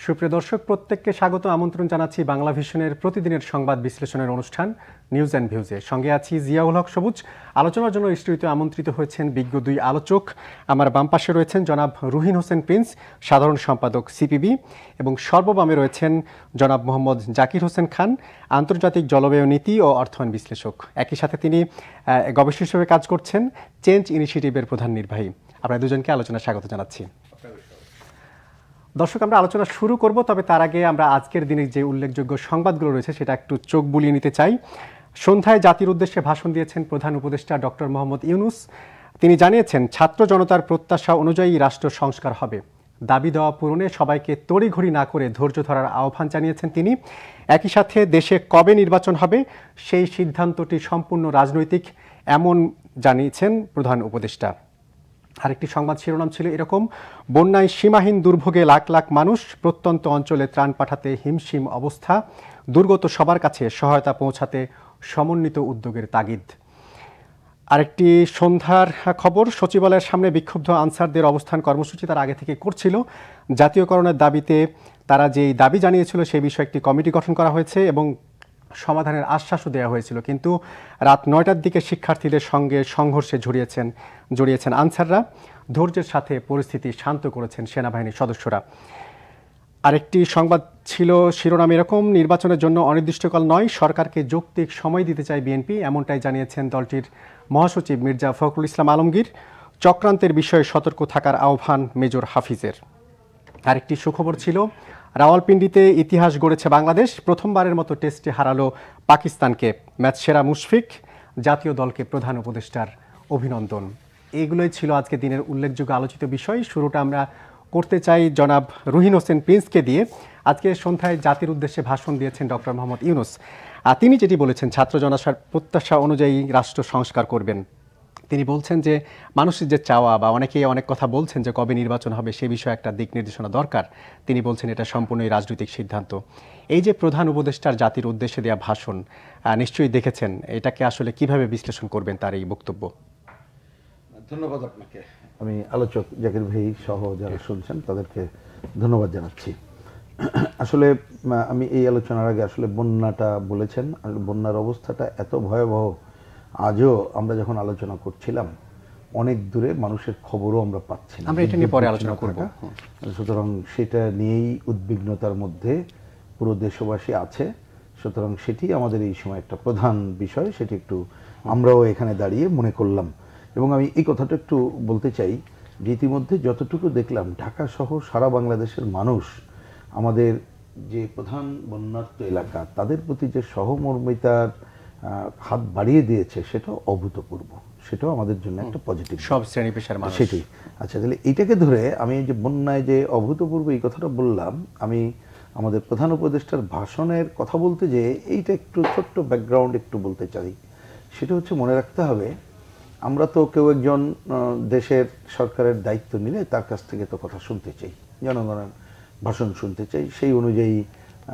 সুপ্রিয় দর্শক, প্রত্যেককে স্বাগত আমন্ত্রণ জানাচ্ছি বাংলা ভিশনের প্রতিদিনের সংবাদ বিশ্লেষণের অনুষ্ঠান নিউজ অ্যান্ড ভিউজে। সঙ্গে আছি জিয়াউল হক সবুজ। আলোচনার জন্য স্টুডিওতে আমন্ত্রিত হয়েছেন বিজ্ঞ দুই আলোচক। আমার বাম পাশে রয়েছেন জনাব রুহিন হোসেন প্রিন্স, সাধারণ সম্পাদক সিপিবি, এবং সর্ববামে রয়েছেন জনাব মোহাম্মদ জাকির হোসেন খান, আন্তর্জাতিক জলবায়ু নীতি ও অর্থায়ন বিশ্লেষক। একই সাথে তিনি গবেষক হিসেবে কাজ করছেন চেঞ্জ ইনিশিয়েটিভের প্রধান নির্বাহী। আপনারা দুজনকে আলোচনায় স্বাগত জানাচ্ছি। দর্শক, আমরা আলোচনা শুরু করব, তবে তার আগে আমরা আজকের দিনে যে উল্লেখযোগ্য সংবাদগুলো রয়েছে সেটা একটু চোখ বুলিয়ে নিতে চাই। সন্ধ্যায় জাতির উদ্দেশ্যে ভাষণ দিয়েছেন প্রধান উপদেষ্টা ডক্টর মোহাম্মদ ইউনূস। তিনি জানিয়েছেন ছাত্র জনতার প্রত্যাশা অনুযায়ী রাষ্ট্র সংস্কার হবে। দাবি দেওয়া পূরণে সবাইকে তড়িঘড়ি না করে ধৈর্য ধরার আহ্বান জানিয়েছেন তিনি। একই সাথে দেশে কবে নির্বাচন হবে সেই সিদ্ধান্তটি সম্পূর্ণ রাজনৈতিক, এমন জানিয়েছেন প্রধান উপদেষ্টা। আরেকটি সংবাদ শিরোনাম ছিল এরকম: বন্যায় সীমাহীন দুর্ভোগে লাখ লাখ মানুষ, প্রত্যন্ত অঞ্চলে ত্রাণ পাঠাতে হিমশিম অবস্থা, দুর্গত সবার কাছে সহায়তা পৌঁছাতে সমন্বিত উদ্যোগের তাগিদ। আরেকটি সন্ধ্যার খবর, সচিবালয়ের সামনে বিক্ষুব্ধ আনসারদের অবস্থান কর্মসূচি তারা আগে থেকে করছিল। জাতীয়করণের দাবিতে তারা যেই দাবি জানিয়েছিল সেই বিষয়ে একটি কমিটি গঠন করা হয়েছে এবং সমাধানের আশ্বাসও দেওয়া হয়েছিল, কিন্তু রাত ৯টার দিকে শিক্ষার্থীদের সঙ্গে সংঘর্ষে জড়িয়েছেন আনসাররা। ধৈর্যের সাথে পরিস্থিতি শান্ত করেছেন সেনাবাহিনীর সদস্যরা। আরেকটি সংবাদ ছিল শিরোনাম এরকম: নির্বাচনের জন্য অনির্দিষ্টকাল নয়, সরকারকে যৌক্তিক সময় দিতে চায় বিএনপি, এমনটাই জানিয়েছেন দলটির মহাসচিব মির্জা ফখরুল ইসলাম আলমগীর। চক্রান্তের বিষয়ে সতর্ক থাকার আহ্বান মেজর হাফিজের। আরেকটি সুখবর ছিল রাওয়ালপিন্ডিতে ইতিহাস গড়েছে বাংলাদেশ, প্রথমবারের মতো টেস্টে হারালো পাকিস্তানকে। ম্যাচ সেরা মুশফিক, জাতীয় দলকে প্রধান উপদেষ্টার অভিনন্দন। এগুলোই ছিল আজকে দিনের উল্লেখযোগ্য আলোচিত বিষয়। শুরুটা আমরা করতে চাই জনাব রুহিন হোসেন প্রিন্সকে দিয়ে। আজকে সন্ধ্যায় জাতির উদ্দেশ্যে ভাষণ দিয়েছেন ডক্টর মোহাম্মদ ইউনূস। তিনি যেটি বলেছেন ছাত্র জনতার প্রত্যাশা অনুযায়ী রাষ্ট্র সংস্কার করবেন। তিনি বলছেন যে মানুষের যে চাওয়া, বা অনেকেই অনেক কথা বলছেন যে কবে নির্বাচন হবে সে বিষয়ে একটা দিক নির্দেশনা দরকার, তিনি বলছেন এটা সম্পূর্ণই রাজনৈতিক সিদ্ধান্ত। এই যে প্রধান উপদেষ্টার জাতির উদ্দেশ্যে দেওয়া ভাষণ, নিশ্চয়ই দেখেছেন, এটাকে আসলে কিভাবে বিশ্লেষণ করবেন তার এই বক্তব্য? ধন্যবাদ আপনাকে। আমি আলোচক জাকির ভাই সহ যারা শুনছেন তাদেরকে ধন্যবাদ জানাচ্ছি। আসলে আমি এই আলোচনার আগে আসলে বন্যাটা বলেছেন, বন্যার অবস্থাটা এত ভয়াবহ। আজও আমরা যখন আলোচনা করছিলাম অনেক দূরে মানুষের খবরও আমরা পাচ্ছি না, আমরা এটা নিয়ে পরে আলোচনা করব। সুতরাং সেটা নিয়েই উদ্বিগ্নতার মধ্যে পুরো দেশবাসী আছে। সুতরাং সেটি আমাদের এই সময় একটা প্রধান বিষয়, সেটি একটু আমরাও এখানে দাঁড়িয়ে মনে করলাম। এবং আমি এই কথাটা একটু বলতে চাই যে ইতিমধ্যে যতটুকু দেখলাম ঢাকা সহ সারা বাংলাদেশের মানুষ আমাদের যে প্রধান বন্যার্ত এলাকা তাদের প্রতি যে সহমর্মিতার হাত বাড়িয়ে দিয়েছে সেটাও অভূতপূর্ব, সেটাও আমাদের জন্য একটা পজিটিভ। সব শ্রেণী পেশার মানুষ সেটাই। আচ্ছা, তাহলে এইটাকে ধরে আমি যে বন্যায় যে অভূতপূর্ব এই কথাটা বললাম, আমি আমাদের প্রধান উপদেষ্টার ভাষণের কথা বলতে যে এইটা একটু ছোট্ট ব্যাকগ্রাউন্ড একটু বলতে চাই। সেটা হচ্ছে মনে রাখতে হবে আমরা তো কেউ একজন দেশের সরকারের দায়িত্ব নিলে তার কাছ থেকে তো কথা শুনতে চাই, জনগণের ভাষণ শুনতে চাই। সেই অনুযায়ী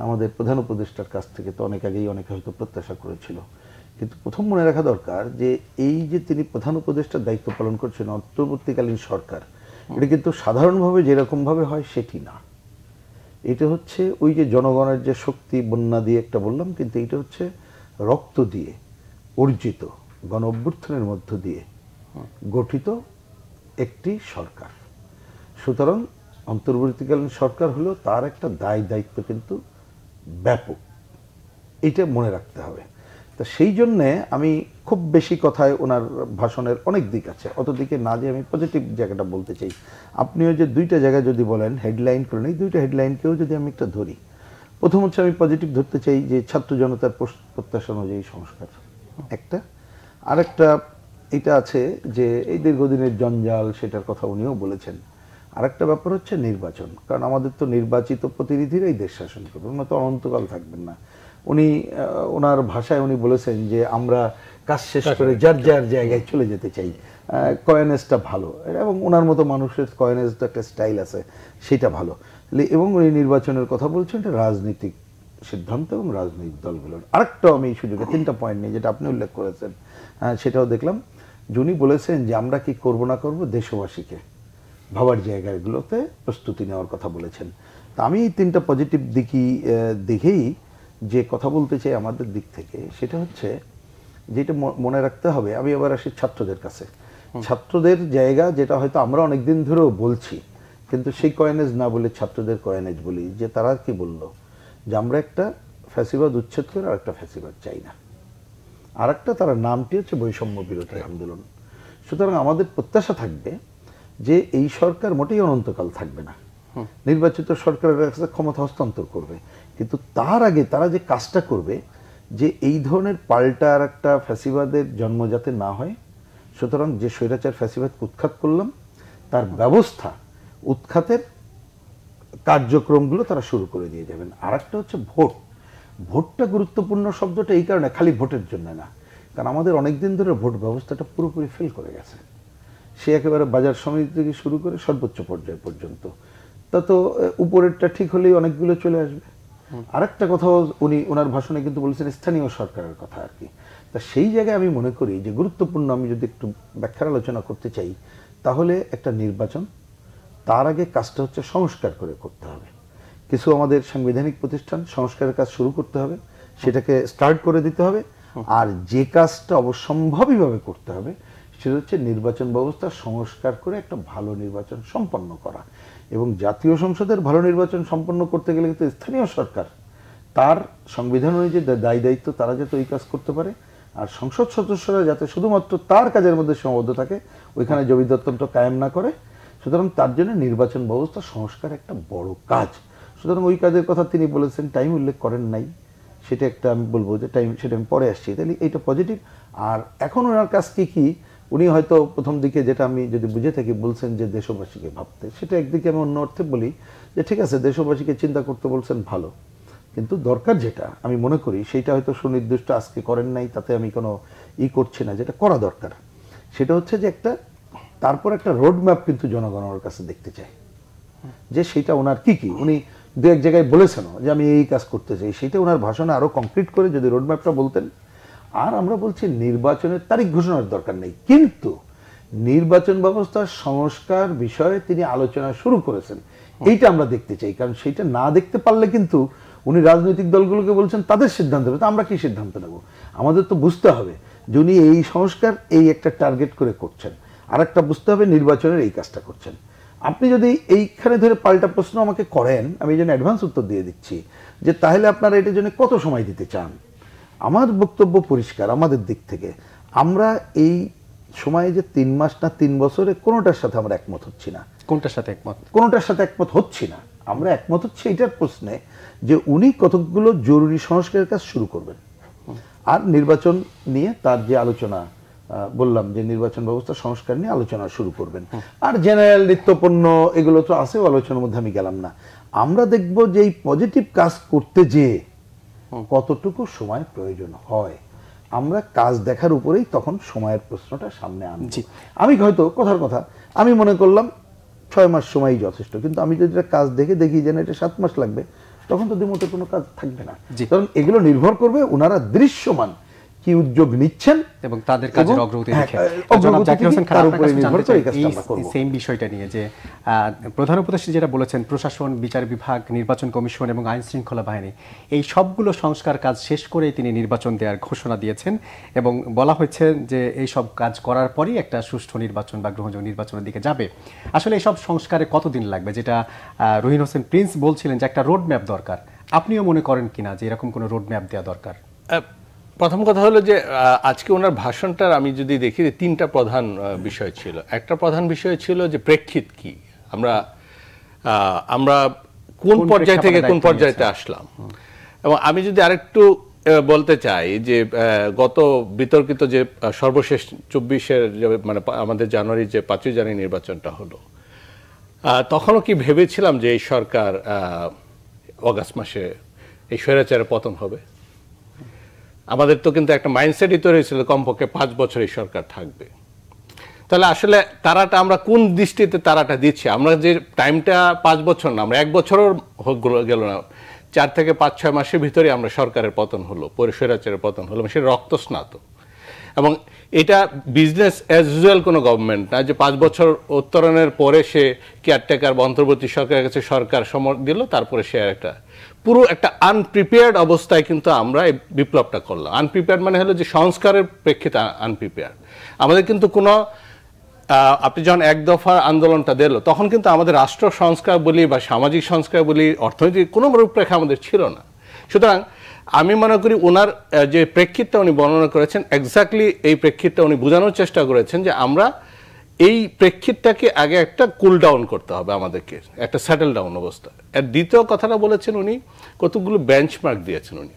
আমাদের প্রধান উপদেষ্টার কাছ থেকে তো অনেক আগেই অনেকে হয়তো প্রত্যাশা করেছিল। কিন্তু প্রথম মনে রাখা দরকার যে এই যে তিনি প্রধান উপদেষ্টার দায়িত্ব পালন করছেন অন্তর্বর্তীকালীন সরকার, এটা কিন্তু সাধারণভাবে যেরকমভাবে হয় সেটি না। এটা হচ্ছে ওই যে জনগণের যে শক্তি, বন্যা দিয়ে একটা বললাম, কিন্তু এটা হচ্ছে রক্ত দিয়ে অর্জিত গণ অভ্যুত্থানের মধ্য দিয়ে গঠিত একটি সরকার। সুতরাং অন্তর্বর্তীকালীন সরকার হলেও তার একটা দায়িত্ব কিন্তু ব্যাপক, এটা মনে রাখতে হবে। তা সেই জন্যে আমি খুব বেশি কথায় ওনার ভাষণের অনেক দিক আছে, অত দিকে না যে আমি পজিটিভ জায়গাটা বলতে চাই। আপনিও যে দুইটা জায়গায় যদি বলেন হেডলাইন করেন, এই দুইটা হেডলাইনকেও যদি আমি একটা ধরি, প্রথম হচ্ছে আমি পজিটিভ ধরতে চাই যে ছাত্র জনতার প্রত্যাশা অনুযায়ী সংস্কার একটা। আরেকটা এটা আছে যে এই দীর্ঘদিনের জঞ্জাল, সেটার কথা উনিও বলেছেন। আরেকটা ব্যাপার হচ্ছে নির্বাচন, কারণ আমাদের তো নির্বাচিত প্রতিনিধিরাই দেশ শাসন করবেন, ওনারা তো অনন্তকাল থাকবেন না। উনি ওনার ভাষায় উনি বলেছেন যে আমরা কাজ শেষ করে যার যার জায়গায় চলে যেতে চাই। কয়েনেজটা ভালো, এবং ওনার মতো মানুষের কয়েনেজটা একটা স্টাইল আছে, সেটা ভালো। এবং উনি নির্বাচনের কথা বলছেন, এটা রাজনীতিক সিদ্ধান্ত এবং রাজনৈতিক দলগুলোর। আরেকটাও আমি এই সুযোগে তিনটা পয়েন্ট নিয়ে যেটা আপনি উল্লেখ করেছেন, সেটাও দেখলাম যে উনি বলেছেন যে আমরা কি করব না করব দেশবাসীকে ভাবার জায়গাগুলোতে প্রস্তুতি নেওয়ার কথা বলেছেন। তা আমি এই 3টা পজিটিভ দিকই দেখেই যে কথা বলতে চাই আমাদের দিক থেকে, সেটা হচ্ছে যেটা মনে রাখতে হবে। আমি এবার আসি ছাত্রদের কাছে। ছাত্রদের জায়গা যেটা হয়তো আমরা অনেকদিন ধরেও বলছি, কিন্তু সেই কয়েনেজ না বলে ছাত্রদের কয়েনেজ বলি, যে তারা কি বলল যে আমরা একটা ফ্যাসিবাদ উচ্ছেদ করে আর একটা ফ্যাসিবাদ চাই না, আর একটা তারা নামটি হচ্ছে বৈষম্য বিরোধী আন্দোলন। সুতরাং আমাদের প্রত্যাশা থাকবে যে এই সরকার মোটেই অনন্তকাল থাকবে না, নির্বাচিত সরকারের কাছে ক্ষমতা হস্তান্তর করবে, কিন্তু তার আগে তারা যে কাজটা করবে যে এই ধরনের পাল্টা আর একটা ফ্যাসিবাদের জন্ম যাতে না হয়, সুতরাং যে স্বৈরাচার ফ্যাসিবাদকে উৎখাত করলাম তার ব্যবস্থা, উৎখাতের কার্যক্রমগুলো তারা শুরু করে দিয়ে যাবেন। আর একটা হচ্ছে ভোট। ভোটটা গুরুত্বপূর্ণ শব্দটা এই কারণে, খালি ভোটের জন্য না, কারণ আমাদের অনেকদিন ধরে ভোট ব্যবস্থাটা পুরোপুরি ফেল করে গেছে। সে একেবারে বাজার সমিতি থেকে শুরু করে সর্বোচ্চ পর্যায় পর্যন্ত। তা তো উপরেরটা ঠিক হলেই অনেকগুলো চলে আসবে। আরেকটা কথাও উনি ওনার ভাষণে কিন্তু বলেছেন স্থানীয় সরকারের কথা আর কি। তা সেই জায়গায় আমি মনে করি যে গুরুত্বপূর্ণ, আমি যদি একটু ব্যাখ্যার আলোচনা করতে চাই, তাহলে একটা নির্বাচন, তার আগে কাজটা হচ্ছে সংস্কার করে করতে হবে। কিছু আমাদের সাংবিধানিক প্রতিষ্ঠান সংস্কারের কাজ শুরু করতে হবে, সেটাকে স্টার্ট করে দিতে হবে। আর যে কাজটা অবশ্যম্ভাবীভাবে করতে হবে সেটা হচ্ছে নির্বাচন ব্যবস্থা সংস্কার করে একটা ভালো নির্বাচন সম্পন্ন করা। এবং জাতীয় সংসদের ভালো নির্বাচন সম্পন্ন করতে গেলে কিন্তু স্থানীয় সরকার তার সংবিধান অনুযায়ী দায়ী দায়িত্ব তারা যাতে ওই কাজ করতে পারে, আর সংসদ সদস্যরা যাতে শুধুমাত্র তার কাজের মধ্যে সীমাবদ্ধ থাকে, ওইখানে জবিদত্তন্ত কায়েম না করে। সুতরাং তার জন্য নির্বাচন ব্যবস্থা সংস্কার একটা বড় কাজ। সুতরাং ওই কাজের কথা তিনি বলেছেন, টাইম উল্লেখ করেন নাই, সেটা একটা আমি বলবো যে টাইম, সেটা আমি পরে আসছি। তাহলে এইটা পজিটিভ। আর এখন ওনার কাজ কি উনি হয়তো প্রথম দিকে, যেটা আমি যদি বুঝে থাকি, বলছেন যে দেশবাসীকে ভাবতে, সেটা একদিকে আমি অন্য অর্থে বলি যে ঠিক আছে, দেশবাসীকে চিন্তা করতে বলছেন ভালো, কিন্তু দরকার যেটা আমি মনে করি সেইটা হয়তো সুনির্দিষ্ট আজকে করেন নাই, তাতে আমি কোনো করছি না। যেটা করা দরকার সেটা হচ্ছে যে একটা, তারপর একটা রোড ম্যাপ কিন্তু জনগণের কাছে দেখতে চাই, যে সেটা ওনার কি উনি দু এক জায়গায় বলেছেন যে আমি এই কাজ করতে চাই, সেটা ওনার ভাষণে আরো কংক্রিট করে যদি রোড ম্যাপটা বলতেন। আর আমরা বলছি নির্বাচনের তারিখ ঘোষণার দরকার নেই, কিন্তু নির্বাচন ব্যবস্থার সংস্কার বিষয়ে তিনি আলোচনা শুরু করেছেন, এইটা আমরা দেখতে চাই। কারণ সেইটা না দেখতে পারলে কিন্তু উনি রাজনৈতিক দলগুলোকে বলছেন তাদের সিদ্ধান্ত নেবে, তো আমরা কি সিদ্ধান্ত নেব? আমাদের তো বুঝতে হবে যে উনি এই সংস্কার এই একটা টার্গেট করে করছেন, আর একটা বুঝতে হবে নির্বাচনের এই কাজটা করছেন। আপনি যদি এইখানে ধরে পাল্টা প্রশ্ন আমাকে করেন, আমি এই জন্য অ্যাডভান্স উত্তর দিয়ে দিচ্ছি যে তাহলে আপনারা এটার জন্য কত সময় দিতে চান। আমার বক্তব্য পরিষ্কার, আমাদের দিক থেকে আমরা এই সময়ে যে 3 মাস না 3 বছরে, কোনোটার সাথে আমরা একমত হচ্ছি না। কোনটার সাথে একমত? কোনোটার সাথে একমত হচ্ছি না। আমরা একমত হচ্ছি এটার প্রশ্নে যে উনি কতগুলো জরুরি সংস্কারের কাজ শুরু করবেন, আর নির্বাচন নিয়ে তার যে আলোচনা বললাম, যে নির্বাচন ব্যবস্থা সংস্কার নিয়ে আলোচনা শুরু করবেন। আর জেনারেল নিত্যপণ্য এগুলো তো আছে, আলোচনার মধ্যে আমি গেলাম না। আমরা দেখব যে এই পজিটিভ কাজ করতে যে কতটুকু সময় প্রয়োজন হয়, আমরা কাজ দেখার উপরেই তখন সময়ের প্রশ্নটা সামনে আনছি। আমি হয়তো কথার কথা আমি মনে করলাম 6 মাস সময়ই যথেষ্ট, কিন্তু আমি যদি কাজ দেখি যে এটা 7 মাস লাগবে, তখন তো দ্বিমতে কোনো কাজ থাকবে না। কারণ এগুলো নির্ভর করবে ওনারা দৃশ্যমান কি উদ্যোগ নিচ্ছেন এবং তাদের কাজের অগ্রগতি দেখে। জনাব জাকির হোসেন খান, আপনার কাছে জানতে চাই এই সেম বিষয়টা নিয়ে যে প্রধান উপদেষ্টা যেটা বলেছেন, প্রশাসন, বিচার বিভাগ, নির্বাচন কমিশন এবং আইন শৃঙ্খলা বাহিনী, এই সবগুলো সংস্কার কাজ শেষ করেই তিনি নির্বাচন দেওয়ার ঘোষণা দিয়েছেন এবং বলা হয়েছে যে এই সব কাজ করার পরই একটা সুষ্ঠু নির্বাচন বা গ্রহণযোগ্য নির্বাচনের দিকে যাবে। আসলে এই সব সংস্কারে কতদিন লাগবে, যেটা রহিন হোসেন প্রিন্স বলছিলেন যে একটা রোড ম্যাপ দরকার, আপনিও মনে করেন কিনা যে এরকম কোনো রোড ম্যাপ দেওয়া দরকার? প্রথম কথা হলো যে আজকে ওনার ভাষণটার আমি যদি দেখি, 3টা প্রধান বিষয় ছিল। একটা প্রধান বিষয় ছিল যে প্রেক্ষিত কি, আমরা কোন পর্যায় থেকে কোন পর্যায়ে আসলাম। এবং আমি যদি আরেকটু বলতে চাই যে গত বিতর্কিত যে সর্বশেষ 24-এর মানে আমাদের জানুয়ারির যে 5ই জানুয়ারি নির্বাচনটা হলো, তখনও কি ভেবেছিলাম যে এই সরকার অগাস্ট মাসে এই স্বৈরাচারের পতন হবে? আমাদের তো কিন্তু একটা মাইন্ডসেটই তৈরি হয়েছিল কমপক্ষে 5 বছর এই সরকার থাকবে। তাহলে আসলে তারাটা আমরা কোন দৃষ্টিতে তারাটা দিচ্ছি? আমরা যে টাইমটা 5 বছর না, আমরা 1 বছরও গেল না, 4 থেকে 5-6 মাসের ভিতরে আমরা সরকারের পতন হলো, স্বৈরাচারের পতন হলো, সে রক্তস্নাত। এবং এটা বিজনেস অ্যাজ ইউজুয়াল কোনো গভর্নমেন্ট না যে 5 বছর উত্তরণের পরে সে কেয়ারটেকার বা অন্তর্বর্তী সরকারের কাছে সরকার সমর্থন দিল, তারপরে সে একটা পুরো একটা আনপ্রিপেয়ার্ড অবস্থায় কিন্তু আমরা এই বিপ্লবটা করলাম। আনপ্রিপেয়ার্ড মানে হলো যে সংস্কারের প্রেক্ষিতে আনপ্রিপেয়ার্ড। আমাদের কিন্তু কোনো আপনি যখন এক দফা আন্দোলনটা দিল তখন কিন্তু আমাদের রাষ্ট্র সংস্কার বলি বা সামাজিক সংস্কার বলি অর্থনৈতিক কোনো রূপরেখা আমাদের ছিল না। সুতরাং আমি মনে করি ওনার যে প্রেক্ষিতটা উনি বর্ণনা করেছেন এক্স্যাক্টলি এই প্রেক্ষিতটা উনি বোঝানোর চেষ্টা করেছেন যে আমরা এই প্রেক্ষিতটাকে আগে একটা কুল ডাউন করতে হবে আমাদেরকে, একটা সেটেল ডাউন অবস্থা। আর দ্বিতীয় কথাটা বলেছেন উনি কতগুলো বেঞ্চমার্ক দিয়েছেন উনি।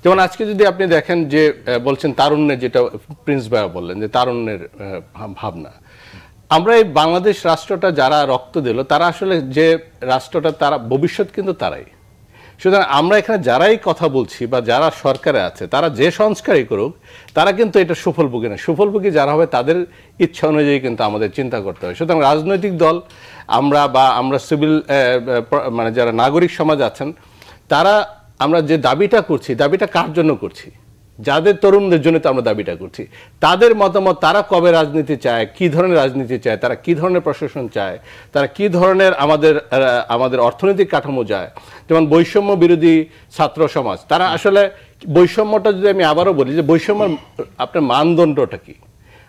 যেমন আজকে যদি আপনি দেখেন যে বলছেন তারুণ্যের, যেটা প্রিন্স ভাইয়া বললেন যে তারুণ্যের ভাবনা, আমরা এই বাংলাদেশ রাষ্ট্রটা যারা রক্ত দিল তারা আসলে যে রাষ্ট্রটা তারা ভবিষ্যৎ কিন্তু তারাই। সুতরাং আমরা এখানে যারাই কথা বলছি বা যারা সরকারে আছে তারা যে সংস্কারই করুক তারা কিন্তু এটা সুফলভোগী না। সুফলভোগী যারা হবে তাদের ইচ্ছা অনুযায়ী কিন্তু আমাদের চিন্তা করতে হবে। সুতরাং রাজনৈতিক দল আমরা বা আমরা সিভিল মানে যারা নাগরিক সমাজ আছেন তারা আমরা যে দাবিটা করছি, দাবিটা কার জন্য করছি? যাদের তরুণদের জন্য তো আমরা দাবিটা করছি। তাদের মতামত, তারা কবে রাজনীতি চায়, কি ধরনের রাজনীতি চায়, তারা কি ধরনের প্রশাসন চায়, তারা কি ধরনের আমাদের অর্থনৈতিক কাঠামো চায়। যেমন বৈষম্য বিরোধী ছাত্র সমাজ, তারা আসলে বৈষম্যটা যদি আমি আবারও বলি যে বৈষম্যের আপনার মানদণ্ডটা কি?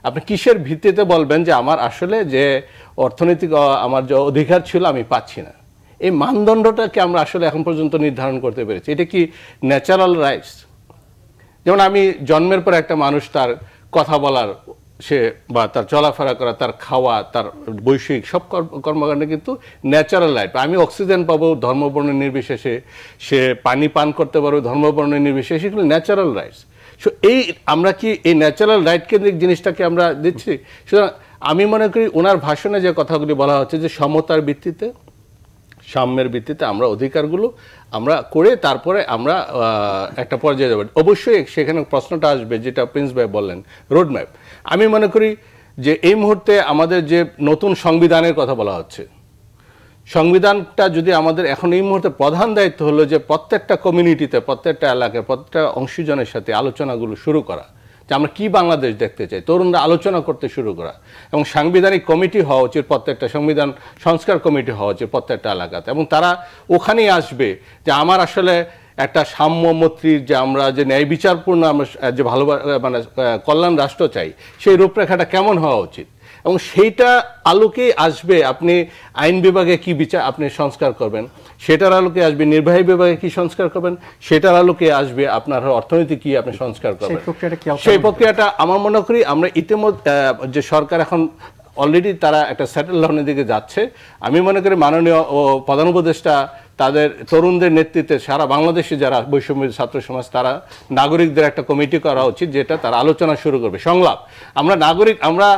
আপনি কিসের ভিত্তিতে বলবেন যে আমার আসলে যে অর্থনৈতিক আমার যে অধিকার ছিল আমি পাচ্ছি না? এই মানদণ্ডটাকে আমরা আসলে এখন পর্যন্ত নির্ধারণ করতে পেরেছি। এটা কি ন্যাচারাল রাইটস? যেমন আমি জন্মের পর একটা মানুষ তার কথা বলার সে বা তার চলাফেরা করা, তার খাওয়া, তার বৈষয়িক সব কর্মকাণ্ডে কিন্তু ন্যাচারাল রাইট। আমি অক্সিজেন পাবো ধর্মবর্ণের নির্বিশেষে, সে পানি পান করতে পারবে ধর্মবর্ণের নির্বিশেষে, সেগুলো ন্যাচারাল রাইটস। সো এই আমরা কি এই ন্যাচারাল রাইট কেন্দ্রিক জিনিসটাকে আমরা দিচ্ছি? সুতরাং আমি মনে করি ওনার ভাষণে যে কথাগুলি বলা হচ্ছে যে সমতার ভিত্তিতে, সাম্যের ভিত্তিতে আমরা অধিকারগুলো আমরা করে তারপরে আমরা একটা পর্যায়ে যাব। অবশ্যই সেখানে প্রশ্নটা আসবে যেটা প্রিন্স ভাই বললেন, রোডম্যাপ। আমি মনে করি যে এই মুহূর্তে আমাদের যে নতুন সংবিধানের কথা বলা হচ্ছে, সংবিধানটা যদি আমাদের এখন এই মুহূর্তে প্রধান দায়িত্ব হলো যে প্রত্যেকটা কমিউনিটিতে, প্রত্যেকটা এলাকায়, প্রত্যেকটা অংশীজনের সাথে আলোচনাগুলো শুরু করা যে আমরা কি বাংলাদেশ দেখতে চাই, তরুণরা আলোচনা করতে শুরু করা। এবং সাংবিধানিক কমিটি হওয়া উচিত, প্রত্যেকটা সংবিধান সংস্কার কমিটি হওয়া উচিত প্রত্যেকটা এলাকাতে, এবং তারা ওখানেই আসবে যে আমার আসলে একটা সাম্যমৈত্রীর যে আমরা যে ন্যায় বিচারপূর্ণ আমরা যে ভালো মানে কল্যাণ রাষ্ট্র চাই সেই রূপরেখাটা কেমন হওয়া উচিত, এবং সেইটা আলোকেই আসবে আপনি আইন বিভাগে কি বিচার আপনি সংস্কার করবেন, সেটার আলোকে আসবে নির্বাহী বিভাগে কি সংস্কার করবেন, সেটার আলোকে আসবে আপনার অর্থনীতি কি আপনি সংস্কার করবেন। সেই প্রক্রিয়াটা আমার মনে করি আমরা ইতিমধ্যে যে সরকার এখন অলরেডি তারা একটা সেটেল ডাউনের দিকে যাচ্ছে। আমি মনে করি মাননীয় ও প্রধান উপদেষ্টা তাদের তরুণদের নেতৃত্বে সারা বাংলাদেশে যারা বৈষম্য ছাত্র সমাজ, তারা নাগরিকদের একটা কমিটি করা উচিত যেটা তারা আলোচনা শুরু করবে, সংলাপ। আমরা নাগরিক, আমরা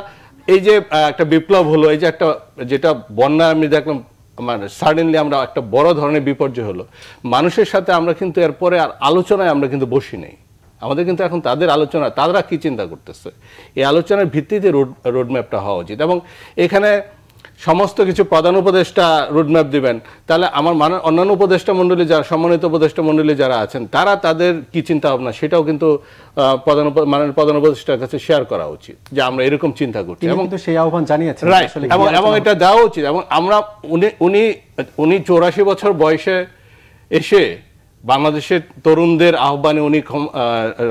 এই যে একটা বিপ্লব হলো, এই যে একটা যেটা বন্যা আমি দেখলাম, মানে সাডেনলি আমরা একটা বড় ধরনের বিপর্যয় হলো, মানুষের সাথে আমরা কিন্তু এরপরে আর আলোচনায় আমরা কিন্তু বসি নেই। আমাদের কিন্তু এখন তাদের আলোচনা, তারা কি চিন্তা করতেছে এই আলোচনার ভিত্তিতে রোডম্যাপটা হওয়া উচিত। এবং এখানে সমস্ত কিছু প্রধান উপদেষ্টা রোডম্যাপ দিবেন, তাহলে আমার অন্যান্য উপদেষ্টা মণ্ডলী যারা, সম্মানিত উপদেষ্টা মণ্ডলী যারা আছেন, তারা তাদের কি চিন্তা ভাবনা সেটাও কিন্তু প্রধান উপদেষ্টার কাছে শেয়ার করা উচিত যে আমরা এরকম চিন্তা করছি, এবং সেই আহ্বান জানিয়েছেন এবং এটা দেওয়া উচিত। এবং আমরা উনি 84 বছর বয়সে এসে বাংলাদেশের তরুণদের আহ্বানে উনি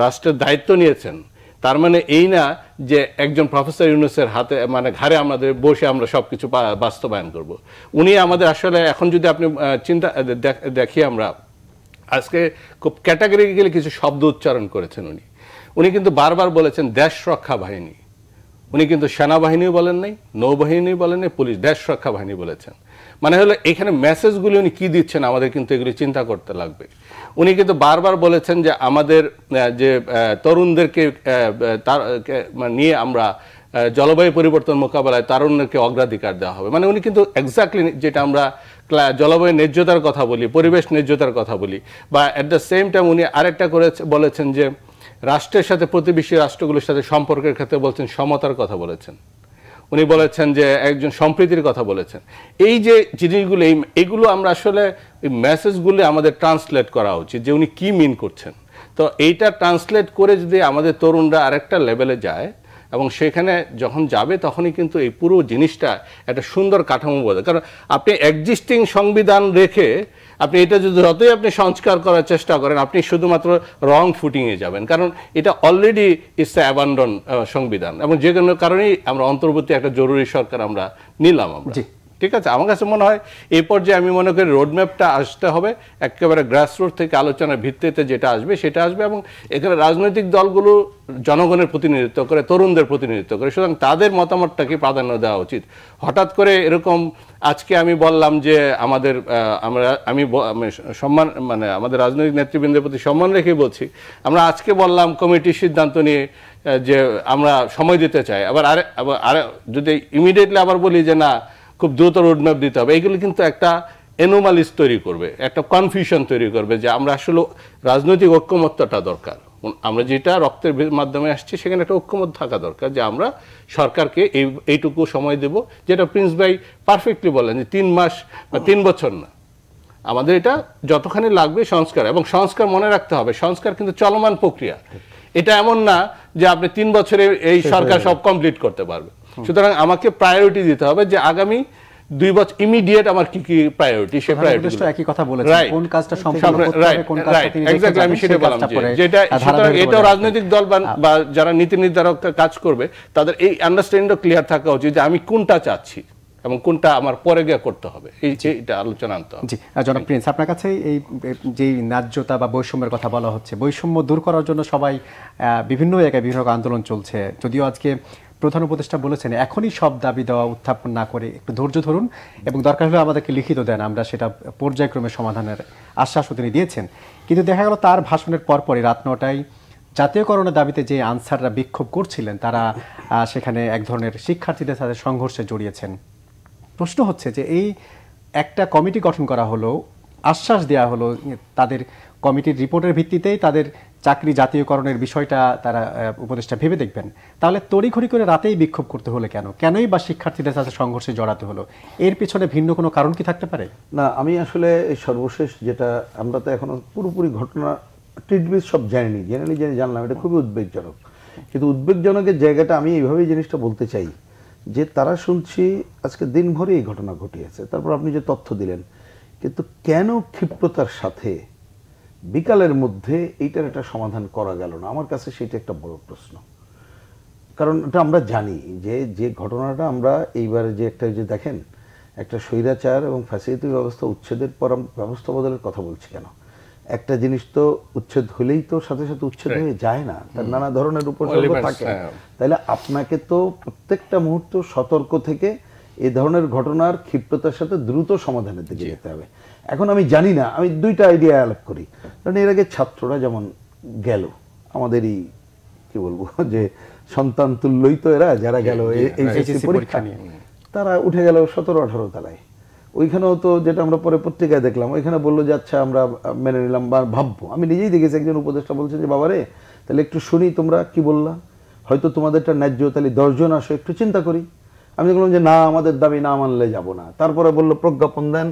রাষ্ট্রের দায়িত্ব নিয়েছেন। তার মানে এই না যে একজন প্রফেসর ইউনূসের হাতে মানে ঘাড়ে আমাদের বসে আমরা সবকিছু বাস্তবায়ন করব। উনি আমাদের আসলে এখন যদি আপনি চিন্তা দেখি, আমরা আজকে খুব ক্যাটাগরিক্যালি কিছু শব্দ উচ্চারণ করেছেন উনি কিন্তু বারবার বলেছেন দেশ রক্ষা বাহিনী। উনি কিন্তু সেনাবাহিনীও বলেন নাই, নৌবাহিনী বলেন নাই, পুলিশ, দেশ রক্ষা বাহিনী বলেছেন। মানে হলো এখানে মেসেজগুলি উনি কি দিচ্ছেন আমাদের কিন্তু এগুলি চিন্তা করতে লাগবে। উনি কিন্তু বারবার বলেছেন যে আমাদের যে তরুণদেরকে নিয়ে আমরা জলবায়ু পরিবর্তন মোকাবেলায় তরুণদেরকে অগ্রাধিকার দেওয়া হবে। মানে উনি কিন্তু এক্স্যাক্টলি যেটা আমরা জলবায়ু ন্যায্যতার কথা বলি, পরিবেশ ন্যায্যতার কথা বলি, বা অ্যাট দ্য সেম টাইম উনি আরেকটা বলেছেন যে রাষ্ট্রের সাথে প্রতিবেশী রাষ্ট্রগুলোর সাথে সম্পর্কের ক্ষেত্রে বলছেন সমতার কথা বলেছেন। উনি বলেছেন যে একজন সম্প্রীতির কথা বলেছেন। এই যে জিনিসগুলো, এগুলো আমরা আসলে এই মেসেজগুলো আমাদের ট্রান্সলেট করা উচিত যে উনি কি মিন করছেন। তো এইটা ট্রান্সলেট করে যদি আমাদের তরুণরা আরেকটা লেভেলে যায় এবং সেখানে যখন যাবে তখনই কিন্তু এই পুরো জিনিসটা একটা সুন্দর কাঠামো বোঝে। কারণ আপনি এক্সিস্টিং সংবিধান রেখে আপনি এটা যদি যতই আপনি সংস্কার করার চেষ্টা করেন, আপনি শুধুমাত্র রং ফুটিংয়ে যাবেন, কারণ এটা অলরেডি ইটস অ্যাবান্ডন সংবিধান, এবং যে কোনো কারণেই আমরা অন্তর্বর্তী একটা জরুরি সরকার আমরা নিলাম আমরা। ঠিক আছে, আমার কাছে মনে হয় এই পর্যায়ে আমি মনে করি রোডম্যাপটা আসতে হবে একেবারে গ্রাসরুট থেকে, আলোচনার ভিত্তিতে যেটা আসবে সেটা আসবে, এবং এখানে রাজনৈতিক দলগুলো জনগণের প্রতিনিধিত্ব করে, তরুণদের প্রতিনিধিত্ব করে, সুতরাং তাদের মতামতটাকে প্রাধান্য দেওয়া উচিত। হঠাৎ করে এরকম আজকে আমি বললাম যে আমি সম্মান, মানে আমাদের রাজনৈতিক নেতৃবৃন্দের প্রতি সম্মান রেখেই বলছি, আমরা আজকে বললাম কমিটির সিদ্ধান্ত নিয়ে যে আমরা সময় দিতে চাই, আবার যদি ইমিডিয়েটলি আবার বলি যে না খুব দ্রুত রোডম্যাপ দিতে হবে, এইগুলো কিন্তু একটা এনোমালিস তৈরি করবে, একটা কনফিউশন তৈরি করবে যে আমরা আসলে রাজনৈতিক ঐক্যমত্যটা দরকার। আমরা যেটা রক্তের মাধ্যমে আসছি সেখানে একটা ঐক্যমত থাকা দরকার, যে আমরা সরকারকে এইটুকু সময় দেব, যেটা প্রিন্স ভাই পারফেক্টলি বলেন যে 3 মাস বা 3 বছর না, আমাদের এটা যতখানি লাগবে সংস্কার, এবং সংস্কার মনে রাখতে হবে সংস্কার কিন্তু চলমান প্রক্রিয়া, এটা এমন না যে আপনি 3 বছরে এই সরকার সব কমপ্লিট করতে পারবে। সুতরাং আমাকে প্রায়োরিটি দিতে হবে যে আগামী 2 বছর ইমিডিয়েট আমার কি কি প্রায়োরিটি, সেই প্রায়োরিটি একই কথা বলেছেন, কোন কাজটা সম্পূর্ণ করতে হবে, কোন কাজটা তিনি এক্স্যাক্টলি আমি সেটা বললাম, যেটা সুতরাং এটা রাজনৈতিক দল বা যারা নীতি নির্ধারক কাজ করবে তাদের এই আন্ডারস্ট্যান্ডিংটা ক্লিয়ার থাকা উচিত যে আমি কোনটা চাচ্ছি এবং কোনটা আমার পরে গিয়ে করতে হবে, এইটা আলোচনা আনতে হবে। জি, জনাব প্রিন্স, আপনার কাছে এই যে ন্যায্যতা বা বৈষম্যের কথা বলা হচ্ছে, বৈষম্য দূর করার জন্য সবাই বিভিন্ন জায়গায় বিভিন্ন আন্দোলন চলছে, যদিও আজকে প্রধান উপদেষ্টা বলেছেন এখনই সব দাবি দেওয়া উত্থাপন না করে একটু ধৈর্য ধরুন এবং দরকার হলে আমাদেরকে লিখিত দেন, আমরা সেটা পর্যায়ক্রমে সমাধানের আশ্বাসও তিনি দিয়েছেন। কিন্তু দেখা গেল তার ভাষণের পরপরই রাত 9টায় জাতীয়করণের দাবিতে যে আনসাররা বিক্ষোভ করছিলেন তারা সেখানে এক ধরনের শিক্ষার্থীদের সাথে সংঘর্ষে জড়িয়েছেন। প্রশ্ন হচ্ছে যে এই একটা কমিটি গঠন করা হলো, আশ্বাস দেওয়া হলো তাদের কমিটির রিপোর্টের ভিত্তিতেই তাদের চাকরি জাতীয়করণের বিষয়টা তারা উপদেষ্টা ভেবে দেখবেন, তাহলে তড়িঘড়ি করে রাতেই বিক্ষোভ করতে হলো কেনই বা শিক্ষার্থীদের সাথে সংঘর্ষে জড়াতে হলো? এর পিছনে ভিন্ন কোনো কারণ কি থাকতে পারে? না, আমি আসলে এই সর্বশেষ যেটা, আমরা তো এখনো পুরোপুরি ঘটনা টিটবিট সব জানিনি, জানলাম এটা খুবই উদ্বেগজনক। কিন্তু উদ্বেগজনকের জায়গাটা আমি এইভাবেই জিনিসটা বলতে চাই যে তারা শুনছি আজকে দিনভরে এই ঘটনা ঘটিয়েছে, তারপর আপনি যে তথ্য দিলেন, কিন্তু কেন ক্ষিপ্রতার সাথে বিকালের মধ্যে এইটার একটা সমাধান করা গেল না, আমার কাছে সেটা একটা বড় প্রশ্ন। কারণ এটা আমরা জানি যে ঘটনাটা আমরা এইবারে যে একটা, যে দেখেন একটা স্বৈরাচার এবং ফ্যাসিলিটি ব্যবস্থা উচ্ছেদের পর ব্যবস্থা বদলের কথা বলছি কেন, একটা জিনিস তো উচ্ছেদ হলেই তো সাথে সাথে উচ্ছেদ হয়ে যায় না, তার নানা ধরনের উপসর্গ থাকে। তাহলে আপনাকে তো প্রত্যেকটা মুহূর্ত সতর্ক থেকে এই ধরনের ঘটনার ক্ষিপ্রতার সাথে দ্রুত সমাধানের দিকে যেতে হবে। এখন আমি জানি না, আমি দুইটা আইডিয়া আলাপ করি। কারণ এর আগে ছাত্ররা যেমন গেল, আমাদেরই কি বলবো যে সন্তান তুল্যই তো এরা, যারা গেল এইচএসসি পরীক্ষা নিয়ে, তারা উঠে গেল 17-18 তলায়। ওইখানেও তো যেটা আমরা পরে পত্রিকায় দেখলাম, ওইখানে বললো যে আচ্ছা আমরা মেনে নিলাম বা ভাববো। আমি নিজেই দেখেছি একজন উপদেষ্টা বলছেন যে বাবারে তাহলে একটু শুনি তোমরা কি বললা, হয়তো তোমাদেরটা ন্যায্য, তাহলে 10 জন আসো একটু চিন্তা করি। আমি বললাম যে না, আমাদের দাবি না মানলে যাব না। তারপরে বললো প্রজ্ঞাপন দেন,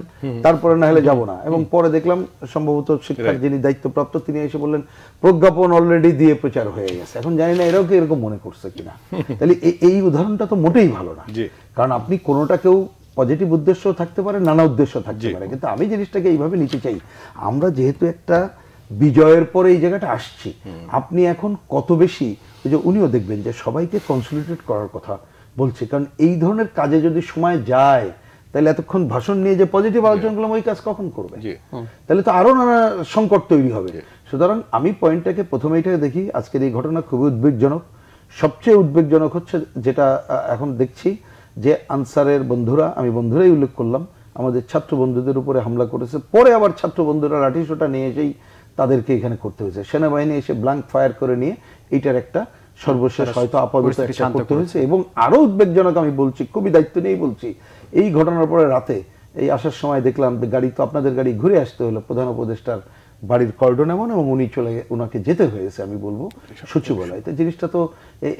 তারপরে না হলে যাব না। এবং পরে দেখলাম সম্ভবত শিক্ষার যিনি দায়িত্বপ্রাপ্ত তিনি এসে বললেন প্রজ্ঞাপন অলরেডি দিয়ে প্রচার হয়ে গেছে। এখন জানি না এরাও কি এরকম মনে করছে কিনা। তাহলে এই উদাহরণটা তো মোটেই ভালো না, কারণ আপনি কোনোটা কেউ পজিটিভ উদ্দেশ্য থাকতে পারে, নানা উদ্দেশ্য থাকতে পারে, কিন্তু আমি জিনিসটাকে এইভাবে নিতে চাই। আমরা যেহেতু একটা বিজয়ের পরে এই জায়গাটা আসছি, আপনি এখন কত বেশি, ওই যে উনিও দেখবেন যে সবাইকে কনসলিডেট করার কথা বলছে, কারণ এই ধরনের কাজে যদি সময় যায় তাহলে এতক্ষণ ভাষণ নিয়ে যে পজিটিভ আলোচনা করলাম ওই কাজ কখন করবে, তাহলে তো আরো নানা সংকট তৈরি হবে। সুতরাং আমি পয়েন্টটাকে প্রথমে এটাকে দেখি, আজকের এই ঘটনা খুবই উদ্বেগজনক। সবচেয়ে উদ্বেগজনক হচ্ছে যেটা এখন দেখছি যে আনসারের বন্ধুরা, আমি বন্ধুরাই উল্লেখ করলাম, আমাদের ছাত্র বন্ধুদের উপরে হামলা করেছে। পরে আবার ছাত্র বন্ধুরা লাঠিসোঁটা নিয়ে এসেই তাদেরকে এখানে করতে হয়েছে, সেনাবাহিনী এসে ব্ল্যাঙ্ক ফায়ার করে নিয়ে এইটার একটা সর্বশেষ হয়তো আপাতত একটা করতে হয়েছে। এবং আরো উদ্বেগজনক আমি বলছি, খুবই দায়িত্ব নিয়েই বলছি, এই ঘটনার পরে রাতে এই আসার সময় দেখলাম গাড়ি, তো আপনাদের গাড়ি ঘুরে আসতে হলো প্রধান উপদেষ্টার বাড়ির কর্ডন এমন, এবং উনি ওনাকে যেতে হয়েছে আমি বলবো সচিবালয়। তো জিনিসটা তো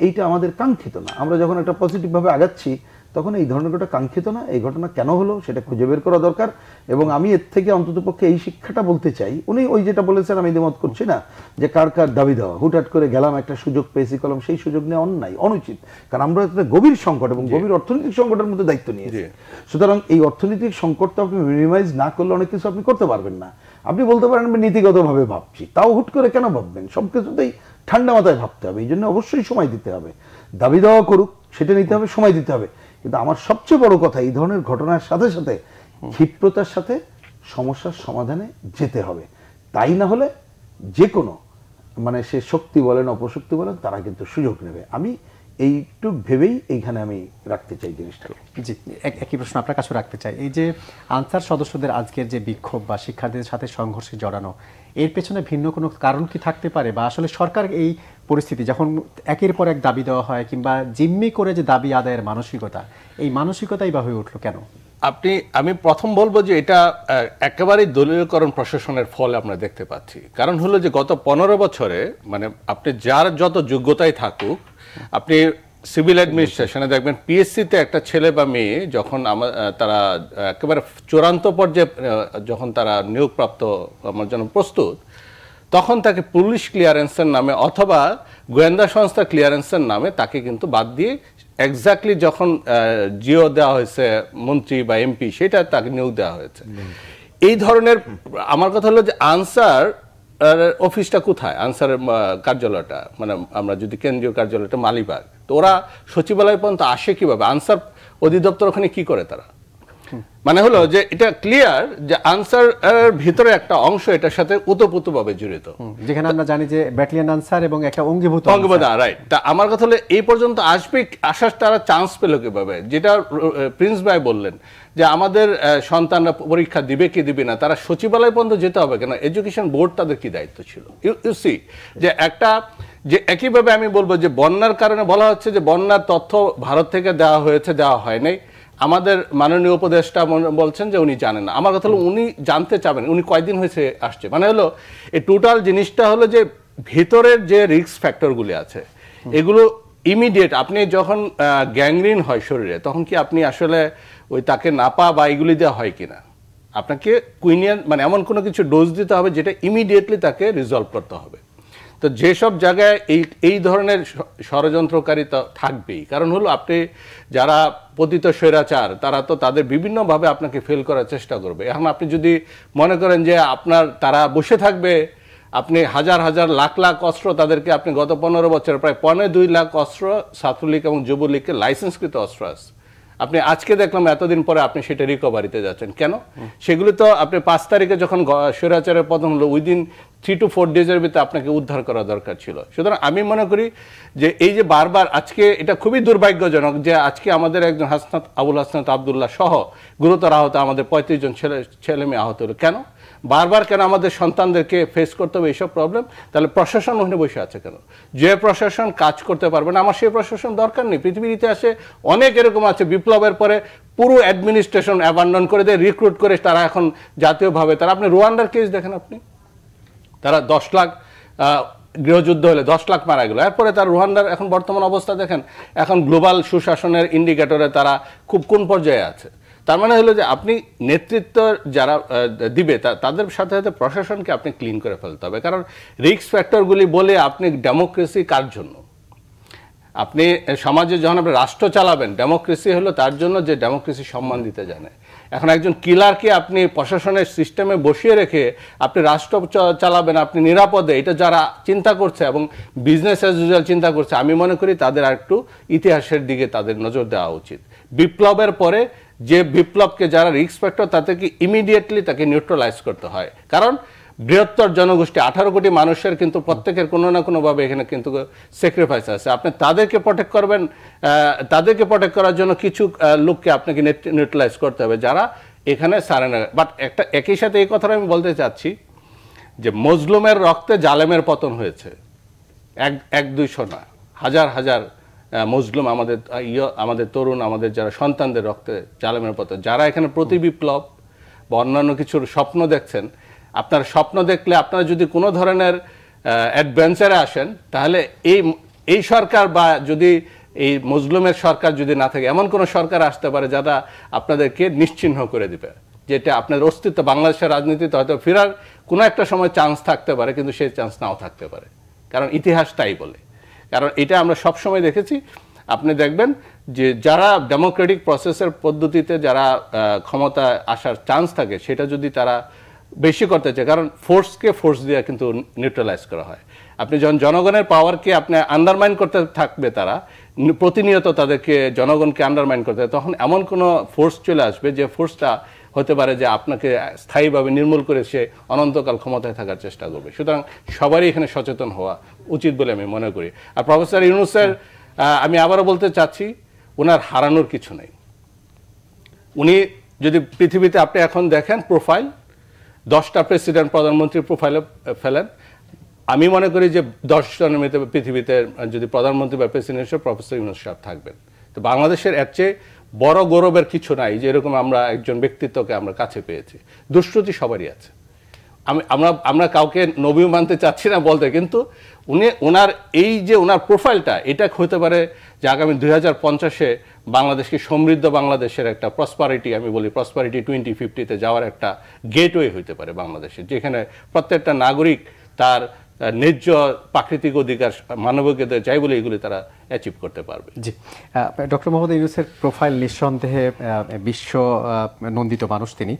এইটা আমাদের কাঙ্ক্ষিত না। আমরা যখন একটা পজিটিভ ভাবে আগাচ্ছি তখন এই ধরনের ঘটনা কাঙ্ক্ষিত না। এই ঘটনা কেন হলো সেটা খুঁজে বের করা দরকার। এবং আমি এর থেকে অন্ততপক্ষে এই শিক্ষাটা বলতে চাই, উনি ওই যেটা বলেছেন আমি দ্বিমত করছি না, যে কার কার দাবি দেওয়া, হুটহাট করে গেলাম একটা সুযোগ পেয়েছি কলম, সেই সুযোগ নেওয়া অন্যায়, অনুচিত। কারণ আমরা একটা গভীর সংকট এবং গভীর অর্থনৈতিক সংকটের মধ্যে দায়িত্ব নিয়েছি। সুতরাং এই অর্থনৈতিক সংকটটা আপনি মিনিমাইজ না করলে অনেক কিছু আপনি করতে পারবেন না। আপনি বলতে পারেন আমি নীতিগতভাবে ভাবছি, তাও হুট করে কেন ভাববেন? সব কিছুতেই ঠান্ডা মাথায় ভাবতে হবে। এই জন্য অবশ্যই সময় দিতে হবে। দাবি দেওয়া করুক, সেটা নিতে হবে, সময় দিতে হবে। কিন্তু আমার সবচেয়ে বড় কথা, এই ধরনের ঘটনার সাথে সাথে ক্ষিপ্রতার সাথে সমস্যার সমাধানে যেতে হবে। তাই না হলে যে কোনো মানে সে শক্তি বলেন অপশক্তি বলেন তারা কিন্তু সুযোগ নেবে। আমি এইটুক ভেবেই এইখানে আমি রাখতে চাই জিনিসটাকে। জি, একই প্রশ্ন আপনার কাছে রাখতে চাই। এই যে আনসার সদস্যদের আজকের যে বিক্ষোভ বা শিক্ষার্থীদের সাথে সংঘর্ষে জড়ানো, এর পেছনে ভিন্ন কোনো কারণ কি থাকতে পারে? বা আসলে সরকার এই পরিস্থিতি যখন একের পর এক দাবি দেওয়া হয় কিংবা জিম্মি করে যে দাবি আদায়ের মানসিকতা, এই মানসিকতাই বা হয়ে উঠলো কেন? আমি প্রথম বলবো যে এটা একেবারেই দলীয়করণ প্রশাসনের ফল আমরা দেখতে পাচ্ছি। কারণ হলো যে গত 15 বছরে মানে আপনি যার যত যোগ্যতাই থাকুক, আপনি সিভিল অ্যাডমিনিস্ট্রেশনে দেখবেন পিএসসিতে একটা ছেলে বা মেয়ে যখন তারা একেবারে চূড়ান্ত পর্যায়ে যখন তারা নিয়োগপ্রাপ্ত আমার জন্য প্রস্তুত, তখন তাকে পুলিশ ক্লিয়ারেন্সের নামে অথবা গোয়েন্দা সংস্থা ক্লিয়ারেন্সের নামে তাকে কিন্তু বাদ দিয়ে এক্স্যাক্টলি যখন জিও দেওয়া হয়েছে মন্ত্রী বা এমপি, সেটা তাকে নিয়োগ দেওয়া হয়েছে। এই ধরনের আমার কথা হলো যে আনসার অফিসটা কোথায়, আনসারের কার্যালয়টা, মানে আমরা যদি কেন্দ্রীয় কার্যালয়টা মালিবাগ, তো ওরা সচিবালয় পর্যন্ত আসে কিভাবে? আনসার অধিদপ্তর ওখানে কি করে তারা? মানে হলো যে এটা ক্লিয়ার যে আনসার এর ভিতরে একটা অংশ এটার সাথে ওতপ্রোতভাবে জড়িত, যেখানে আমরা জানি যে ব্যাটালিয়ন আনসার এবং একটা অঙ্গীভূত রাইট। তা আমার কথা হলো এই পর্যন্ত আসার তারা চান্স পেল কিভাবে? যেটা প্রিন্স ভাই বললেন যে আমাদের সন্তানরা পরীক্ষা দিবে কি দিবে না, তারা সচিবালয় পর্যন্ত যেতে হবে কেন? এডুকেশন বোর্ড তাদের কি দায়িত্ব ছিল? ইউ সি যে একটা যে একইভাবে আমি বলবো যে বন্যার কারণে বলা হচ্ছে যে বন্যার তথ্য ভারত থেকে দেওয়া হয়েছে, দেওয়া হয় নাই। আমাদের মাননীয় উপদেষ্টা বলছেন যে উনি জানেন না। আমার কথা হলো উনি জানতে চাবেন, উনি কয়দিন হয়েছে আসছে। মানে হলো এই টোটাল জিনিসটা হলো যে ভিতরের যে রিস্ক ফ্যাক্টরগুলি আছে এগুলো ইমিডিয়েট, আপনি যখন গ্যাংগ্রিন হয় শরীরে তখন কি আপনি আসলে ওই তাকে নাপা বা এগুলি দেওয়া হয় কিনা? আপনাকে কুইনিয়ান মানে এমন কোনো কিছু ডোজ দিতে হবে যেটা ইমিডিয়েটলি তাকে রিজলভ করতে হবে। তো যেসব জায়গায় এই ধরনের ষড়যন্ত্রকারিতা থাকবেই। কারণ হলো আপনি যারা পতিত স্বৈরাচার তারা তো তাদের বিভিন্নভাবে আপনাকে ফেল করার চেষ্টা করবে। এখন আপনি যদি মনে করেন যে তারা বসে থাকবে, আপনি হাজার হাজার লাখ লাখ অস্ত্র তাদেরকে, আপনি গত 15 বছরে প্রায় 2.25 লাখ অস্ত্র ছাত্রলীগ এবং যুবলীগকে লাইসেন্সকৃত অস্ত্র আছে। আপনি আজকে দেখলাম এতদিন পরে আপনি সেটা রিকভারিতে যাচ্ছেন কেন? সেগুলো তো আপনি 5 তারিখে যখন স্বৈরাচারের পতন হলো উইদিন 3 to 4 ডেজের ভিতরে আপনাকে উদ্ধার করা দরকার ছিল। সুতরাং আমি মনে করি যে এই যে বারবার আজকে এটা খুবই দুর্ভাগ্যজনক যে আজকে আমাদের একজন আবুল হাসনাত আবদুল্লাহ সহ গুরুতর আহত আমাদের 35 জন ছেলে মেয়ে আহত হলো। কেন বারবার কেন আমাদের সন্তানদেরকে ফেস করতে হবে এইসব প্রবলেম? তাহলে প্রশাসন ওখানে বসে আছে কেন? যে প্রশাসন কাজ করতে পারবে না, আমার সেই প্রশাসন দরকার নেই। পৃথিবীর ইতিহাসে অনেক এরকম আছে বিপ্লবের পরে পুরো অ্যাডমিনিস্ট্রেশন অ্যাবান্ডন করে দেয়, রিক্রুট করে তারা এখন জাতীয়ভাবে তারা, আপনি রুয়ান্ডার কেস দেখেন, আপনি তারা 10 লাখ গৃহযুদ্ধ হলে 10 লাখ মারা গেল, এরপরে তার রুয়ান্ডার এখন বর্তমান অবস্থা দেখেন, এখন গ্লোবাল সুশাসনের ইন্ডিকেটরে তারা খুব কোন পর্যায়ে আছে। তার মানে হলো যে আপনি নেতৃত্ব যারা দিবে তাদের সাথে সাথে প্রশাসনকে আপনি ক্লিন করে ফেলতে হবে। কারণ রিস্ক ফ্যাক্টরগুলি বলে আপনি ডেমোক্রেসি কার জন্য? আপনি সমাজে যখন আপনি রাষ্ট্র চালাবেন, ডেমোক্রেসি হলো তার জন্য যে ডেমোক্রেসি সম্মান দিতে জানে। এখন একজন কিলারকে আপনি প্রশাসনের সিস্টেমে বসিয়ে রেখে আপনি রাষ্ট্র চালাবেন আপনি নিরাপদে, এটা যারা চিন্তা করছে এবং বিজনেস অ্যাজ ইউজুয়াল চিন্তা করছে, আমি মনে করি তাদের আরেকটু ইতিহাসের দিকে তাদের নজর দেওয়া উচিত। বিপ্লবের পরে যে বিপ্লবকে যারা রিস্ক ফ্যাক্টর তাদেরকে ইমিডিয়েটলি তাকে নিউট্রালাইজ করতে হয়। কারণ বৃহত্তর জনগোষ্ঠী 18 কোটি মানুষের কিন্তু প্রত্যেকের কোনো না কোনোভাবে এখানে কিন্তু স্যাক্রিফাইস আছে। আপনি তাদেরকে প্রোটেক্ট করবেন, তাদেরকে প্রোটেক্ট করার জন্য কিছু লোককে আপনাকে নিউট্রালাইজ করতে হবে যারা এখানে সারেন্ডার। বাট একই সাথে এই কথাটা আমি বলতে চাচ্ছি যে মজলুমের রক্তে জালেমের পতন হয়েছে, 1-200 না, হাজার হাজার মজলুম আমাদের তরুণ, আমাদের যারা সন্তানদের রক্তে জালেমের পতন। যারা এখানে প্রতি বিপ্লব বা অন্যান্য কিছুর স্বপ্ন দেখছেন, আপনার স্বপ্ন দেখলে আপনারা যদি কোনো ধরনের অ্যাডভেঞ্চারে আসেন তাহলে এই সরকার বা যদি এই মজলুমের সরকার যদি না থাকে, এমন কোন সরকার আসতে পারে যারা আপনাদেরকে নিশ্চিহ্ন করে দিবে, যেটা আপনাদের অস্তিত্ব বাংলাদেশের রাজনীতিতে হয়তো ফেরার কোনো একটা সময় চান্স থাকতে পারে, কিন্তু সেই চান্স নাও থাকতে পারে, কারণ ইতিহাস তাই বলে। কারণ এটা আমরা সব সময় দেখেছি। আপনি দেখবেন যে যারা ডেমোক্রেটিক প্রসেসের পদ্ধতিতে যারা ক্ষমতা আসার চান্স থাকে, সেটা যদি তারা বেশি করতে চায়, কারণ ফোর্সকে ফোর্স দিয়ে কিন্তু নিউট্রালাইজ করা হয়। আপনি যখন জনগণের পাওয়ারকে আপনি আন্ডারমাইন করতে থাকবে, তারা প্রতিনিয়ত তাদেরকে জনগণকে আন্ডারমাইন করতে, তখন এমন কোনো ফোর্স চলে আসবে যে ফোর্সটা হতে পারে যে আপনাকে স্থায়ীভাবে নির্মূল করে সে অনন্তকাল ক্ষমতায় থাকার চেষ্টা করবে। সুতরাং সবারই এখানে সচেতন হওয়া উচিত বলে আমি মনে করি। আর প্রফেসর ইউনূসের আমি আবারও বলতে চাচ্ছি, ওনার হারানোর কিছু নেই। উনি যদি পৃথিবীতে আপনি এখন দেখেন প্রোফাইল, 10টা প্রেসিডেন্ট প্রধানমন্ত্রীর প্রোফাইলে ফেলেন, আমি মনে করি যে 10 জনের মধ্যে পৃথিবীতে যদি প্রধানমন্ত্রী বা প্রেসিডেন্ট হিসেবে প্রফেসর ইউনূস সাহেব থাকবেন। তো বাংলাদেশের এর চেয়ে বড় গৌরবের কিছু নাই যে এরকম আমরা একজন ব্যক্তিত্বকে আমরা কাছে পেয়েছি। দুশ্রুতি সবারই আছে, আমরা কাউকে নবী মানতে চাচ্ছি না বলতে, কিন্তু ওনার এই যে ওনার প্রোফাইলটা, এটা হতে পারে যে আগামী 2050-এ বাংলাদেশকে সমৃদ্ধ বাংলাদেশের একটা প্রসপারিটি, আমি বলি প্রসপারিটি 2050-তে যাওয়ার একটা গেটওয়ে হইতে পারে বাংলাদেশে, যেখানে প্রত্যেকটা নাগরিক তার ন্যায্য প্রাকৃতিক অধিকার, মানবাধিকার যাই বলে এগুলি তারা অ্যাচিভ করতে পারবে। জি, ডক্টর মোহাম্মদ ইউনূসের প্রোফাইল নিঃসন্দেহে বিশ্ব নন্দিত মানুষ তিনি।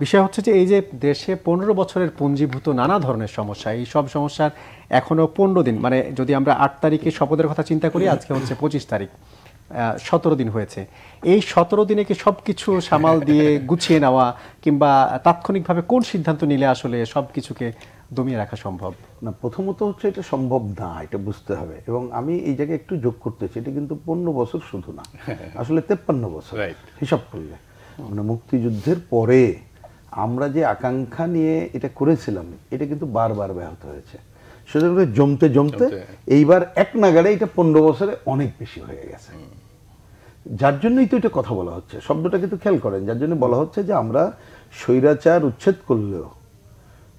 বিষয় হচ্ছে যে এই যে দেশে 15 বছরের পুঞ্জীভূত নানা ধরনের সমস্যা, এই সব সমস্যার এখনো 15 দিন, মানে যদি আমরা 8 তারিখে শপথের কথা চিন্তা করি, আজকে হচ্ছে 25 তারিখ, 17 দিন হয়েছে। এই 17 দিনে কি সবকিছু সামাল দিয়ে গুছিয়ে নেওয়া কিংবা তাৎক্ষণিকভাবে কোন সিদ্ধান্ত নিলে আসলে সবকিছুকে দমিয়ে রাখা সম্ভব? না, প্রথমত হচ্ছে এটা সম্ভব না, এটা বুঝতে হবে। এবং আমি এই জায়গায় একটু যোগ করতেছি, এটা কিন্তু 15 বছর শুধু না, আসলে 53 বছর হিসাব করলে। মানে মুক্তিযুদ্ধের পরে আমরা যে আকাঙ্ক্ষা নিয়ে এটা করেছিলাম, এটা কিন্তু বারবার ব্যাহত হয়েছে। সেজন্য জমতে জমতে এইবার এক নাগাড়ে এটা 15 বছরে অনেক বেশি হয়ে গেছে। যার জন্যই তো এটা কথা বলা হচ্ছে, শব্দটা কিন্তু খেয়াল করেন, যার জন্য বলা হচ্ছে যে আমরা স্বৈরাচার উচ্ছেদ করলেও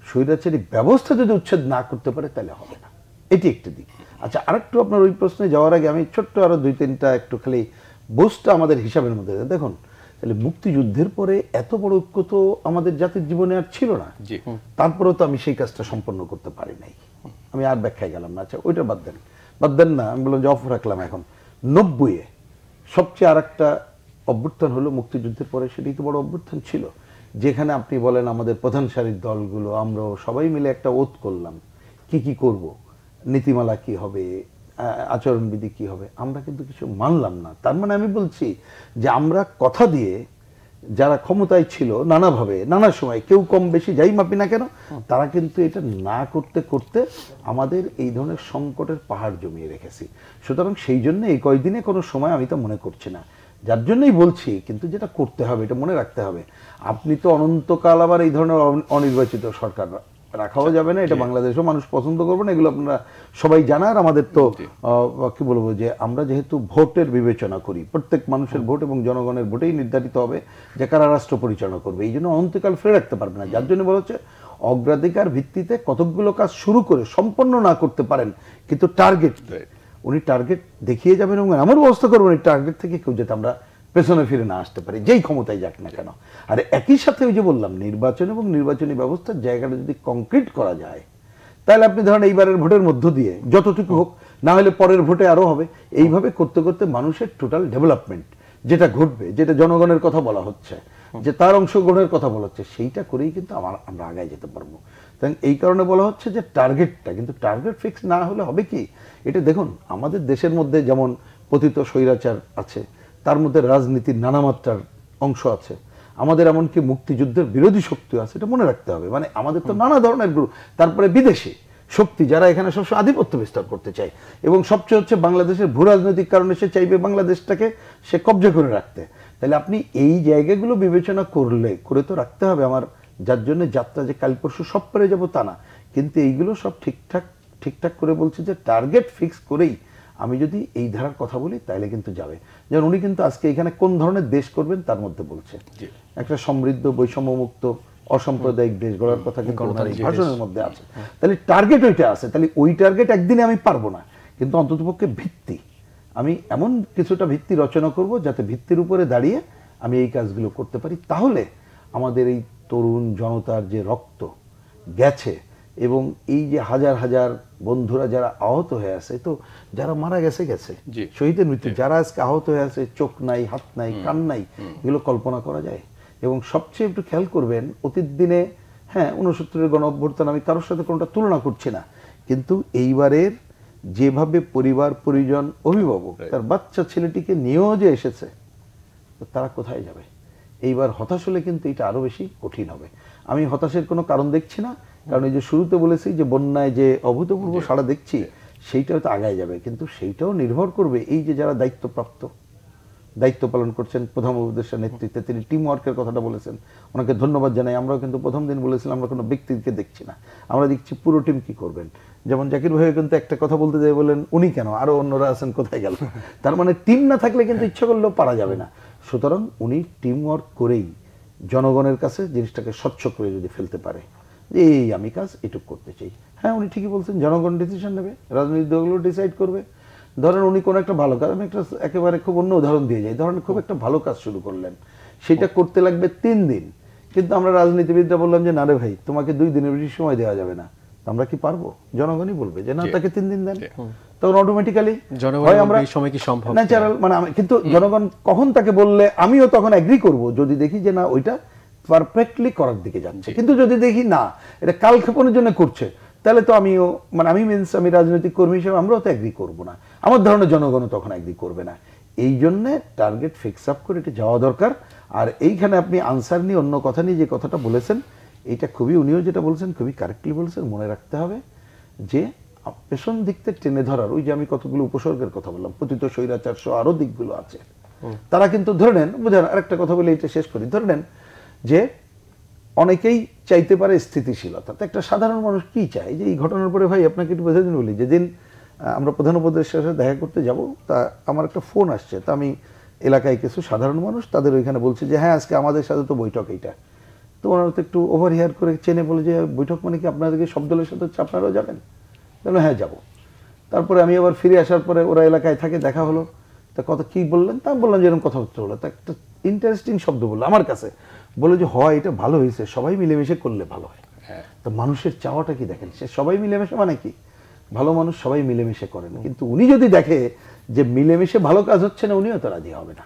স্বৈরাচারী ব্যবস্থা যদি উচ্ছেদ না করতে পারে তাহলে হবে না। এটি একটি দিক। আচ্ছা, আরেকটু আপনার ওই প্রশ্নে যাওয়ার আগে আমি ছোট্ট আরো 2-3টা একটু খালি বোস্টটা আমাদের হিসাবের মধ্যে দেখুন। তাহলে মুক্তিযুদ্ধের পরে এত বড় ঐক্য তো আমাদের জাতির জীবনে আর ছিল না, তারপরেও তো আমি সেই কাজটা সম্পন্ন করতে পারি নাই। আমি আর ব্যাখ্যায় গেলাম না। আচ্ছা, ওইটা বাদ দেন না, আমি বললাম যে অফ রাখলাম। এখন 90-এ সবচেয়ে আর একটা অভ্যুত্থান হলো মুক্তিযুদ্ধের পরে, সেটাই তো বড় অভ্যুত্থান ছিল, যেখানে আপনি বলেন আমাদের প্রধান সারির দলগুলো আমরা সবাই মিলে একটা ওত করলাম কি করব, নীতিমালা কি হবে, আচরণবিধি কি হবে, আমরা কিন্তু কিছু মানলাম না। তার মানে আমি বলছি যে আমরা কথা দিয়ে যারা ক্ষমতায় ছিল নানাভাবে নানা সময়, কেউ কম বেশি যাই মাপি না কেন, তারা কিন্তু এটা না করতে করতে আমাদের এই ধরনের সংকটের পাহাড় জমিয়ে রেখেছি। সুতরাং সেই জন্য এই কয়দিনে কোনো সময় আমি তো মনে করছি না, যার জন্যই বলছি। কিন্তু যেটা করতে হবে এটা মনে রাখতে হবে, আপনি তো অনন্তকাল আবার এই ধরনের অনির্বাচিত সরকার রাখাও যাবে না, এটা বাংলাদেশেও মানুষ পছন্দ করবে না, এগুলো আপনারা সবাই জানার। আমাদের তো কি বলবো, যে আমরা যেহেতু ভোটের বিবেচনা করি, প্রত্যেক মানুষের ভোট এবং জনগণের ভোটেই নির্ধারিত হবে যে কারা রাষ্ট্র পরিচালনা করবে, এই জন্য অনন্তকাল ফিরে রাখতে পারবে না। যার জন্য বলা হচ্ছে অগ্রাধিকার ভিত্তিতে কতকগুলো কাজ শুরু করে সম্পন্ন না করতে পারেন, কিন্তু টার্গেট উনি টার্গেট দেখিয়ে যাবেন এবং এমন ব্যবস্থা করবেন এই টার্গেট থেকে কেউ যাতে আমরা পেছনে ফিরে না আসতে পারি, যেই ক্ষমতায় যাক না কেন। আর একই সাথে ওই যে বললাম, নির্বাচন এবং নির্বাচনী ব্যবস্থার জায়গাটা যদি কংক্রিট করা যায়, তাহলে আপনি ধরেন এইবারের ভোটের মধ্য দিয়ে যতটুকু হোক, না হলে পরের ভোটে আরো হবে, এইভাবে করতে করতে মানুষের টোটাল ডেভেলপমেন্ট যেটা ঘটবে, যেটা জনগণের কথা বলা হচ্ছে, যে তার অংশগ্রহণের কথা বলা হচ্ছে, সেইটা করেই কিন্তু আমরা আগায় যেতে পারবো। তাই এই কারণে বলা হচ্ছে যে টার্গেটটা, কিন্তু টার্গেট ফিক্স না হলে হবে কি, এটা দেখুন আমাদের দেশের মধ্যে যেমন পতিত স্বৈরাচার আছে, তার মধ্যে রাজনীতির নানা মাত্রার অংশ আছে, আমাদের এমনকি মুক্তিযুদ্ধের বিরোধী শক্তি আছে, এটা মনে রাখতে হবে। মানে আমাদের তো নানা ধরনের গ্রুপ, তারপরে বিদেশি শক্তি যারা এখানে সবসময় আধিপত্য বিস্তার করতে চায়, এবং সবচেয়ে হচ্ছে বাংলাদেশের ভূ রাজনৈতিক কারণে সে চাইবে বাংলাদেশটাকে সে কবজা করে রাখতে। তাহলে আপনি এই জায়গাগুলো বিবেচনা করে তো রাখতে হবে আমার, যার জন্য যাত্রা যে কাল পরশু সব পেরে যাবো তা না, কিন্তু এইগুলো সব ঠিকঠাক করে বলছে যে টার্গেট ফিক্স করেই আমি যদি এই ধারার কথা বলি তাহলে কিন্তু যাবে। যেমন উনি কিন্তু আজকে এখানে কোন ধরনের দেশ করবেন তার মধ্যে বলছে, একটা সমৃদ্ধ বৈষম্যমুক্ত অসাম্প্রদায়িক দেশ গড়ার কথা কিন্তু ওনার এই ভাষণের মধ্যে আছে। তাহলে টার্গেট ওইটা আছে, তাহলে ওই টার্গেট একদিনে আমি পারবো না, কিন্তু অন্ততপক্ষে ভিত্তি আমি এমন কিছুটা ভিত্তি রচনা করব যাতে ভিত্তির উপরে দাঁড়িয়ে আমি এই কাজগুলো করতে পারি। তাহলে আমাদের এই তরুণ জনতার যে রক্ত গেছে এবং এই যে হাজার হাজার বন্ধুরা যারা আহত হয়ে আছে, তো যারা মারা গেছে গেছে শহীদের মৃত্যু, যারা আজকে আহত হয়ে আছে, চোখ নাই, হাত নাই, কান নাই, এগুলো কল্পনা করা যায়? এবং সবচেয়ে একটু খেয়াল করবেন, অতীত দিনে হ্যাঁ 69-এর গণ অভ্যুত্থান, আমি কারোর সাথে কোনোটা তুলনা করছি না, কিন্তু এইবারের যেভাবে পরিবার পরিজন অভিভাবক তার বাচ্চা ছেলেটিকে নিয়েও যে এসেছে, তো তারা কোথায় যাবে? এইবার হতাশ হলে কিন্তু এটা আরো বেশি কঠিন হবে। আমি হতাশের কোনো কারণ দেখছি না, কারণ এই যে শুরুতে বলেছি যে বন্যায় যে অভূতপূর্ব সাড়া দেখছি, সেইটাও তো আগায় যাবে, কিন্তু সেইটাও নির্ভর করবে এই যে যারা দায়িত্বপ্রাপ্ত, দায়িত্ব পালন করছেন প্রধান উপদেষ্টার নেতৃত্বে, তিনি টিম ওয়ার্কের কথাটা বলেছেন, ওনাকে ধন্যবাদ জানাই। আমরাও কিন্তু প্রথম দিন বলেছিলাম আমরা কোনো ব্যক্তিকে দেখছি না, আমরা দেখছি পুরো টিম কি করবেন। যেমন জাকির ভাই কিন্তু একটা কথা বলতে যাই বলেন উনি কেন, আরো অন্যরা আছেন কোথায় গেল? তার মানে টিম না থাকলে কিন্তু ইচ্ছা করলেও পারা যাবে না। সুতরাং উনি টিম ওয়ার্ক করেই জনগণের কাছে জিনিসটাকে স্বচ্ছ করে যদি ফেলতে পারে যে এই আমি কাজ এটুক করতে চাই, হ্যাঁ উনি ঠিকই বলছেন, জনগণ ডিসিশন নেবে, রাজনৈতিক দলগুলো ডিসাইড করবে। ধরেন উনি কোনো একটা ভালো কাজ, আমি একটা একেবারে খুব অন্য উদাহরণ দিয়ে যাই, ধরেন খুব একটা ভালো কাজ শুরু করলেন, সেটা করতে লাগবে 3 দিন, কিন্তু আমরা রাজনীতিবিদরা বললাম যে না রে ভাই তোমাকে 2 দিনের বেশি সময় দেওয়া যাবে না, আমরা কি পারবো? জনগণই বলবে যে না তাকে 3 দিন দেন, তখন অটোমেটিক্যালি আমরা সময় কি সম্ভব ন্যাচারাল মানে কিন্তু জনগণ কখন তাকে বললে আমিও তখন এগ্রি করব যদি দেখি যে না ওইটা পারফেক্টলি করার দিকে যাচ্ছে। কিন্তু যদি দেখি না এটা কালক্ষেপণের জন্য করছে, তাহলে তো আমিও মানে আমি রাজনৈতিক কর্মী হিসেবে আমরাও তো এগ্রি করব না, আমার ধারণা জনগণও তখন এগ্রি করবে না। এই জন্য টার্গেট ফিক্স আপ করে এটা যাওয়া দরকার। আর এইখানে আপনি আনসার নিয়ে অন্য কথা নিয়ে যে কথাটা বলেছেন, এটা খুবই, উনিও যেটা বলছেন খুবই কারেক্টলি বলছেন, মনে রাখতে হবে যে পেছন দিক থেকে টেনে ধরার, ওই যে আমি কতগুলো উপসর্গের কথা বললাম, পতিত স্বৈরাচার সহ আরো দিকগুলো আছে, তারা কিন্তু ধরে নেন, বুঝলেন আরেকটা কথা বলে এটা শেষ করি, ধরে নেন যে অনেকেই চাইতে পারে স্থিতিশীলতা, তো একটা সাধারণ মানুষ কি চায় যে এই ঘটনার পরে ভাই আপনাকে একটু বোঝা দিন বলি, যেদিন আমরা প্রধান উপদেষ্টার সাথে দেখা করতে যাব, তা আমার একটা ফোন আসছে, তা আমি এলাকায় কিছু সাধারণ মানুষ তাদের ওইখানে বলছে যে হ্যাঁ আজকে আমাদের সাথে তো বৈঠক এইটা, তো ওনারা তো একটু ওভার হিয়ার করে চেনে বলে যে বৈঠক মানে কি আপনাদেরকে সব দলের সাথে হচ্ছে, আপনারাও যাবেন? তাহলে হ্যাঁ যাবো। তারপরে আমি আবার ফিরে আসার পরে ওরা এলাকায় থাকে, দেখা হলো, তা কথা কি বললেন, তা বললাম যে এরকম কথাবার্তা হলো, তা একটা ইন্টারেস্টিং শব্দ বললো আমার কাছে, বলে যে হয় এটা ভালো হয়েছে, সবাই মিলেমিশে করলে ভালো হয়। তো মানুষের চাওয়াটা কি দেখেন, সে সবাই মিলেমিশে মানে কি, ভালো মানুষ সবাই মিলেমিশে করেন, কিন্তু উনি যদি দেখে যে মিলেমিশে ভালো কাজ হচ্ছে না, উনিও তো রাজি হবে না।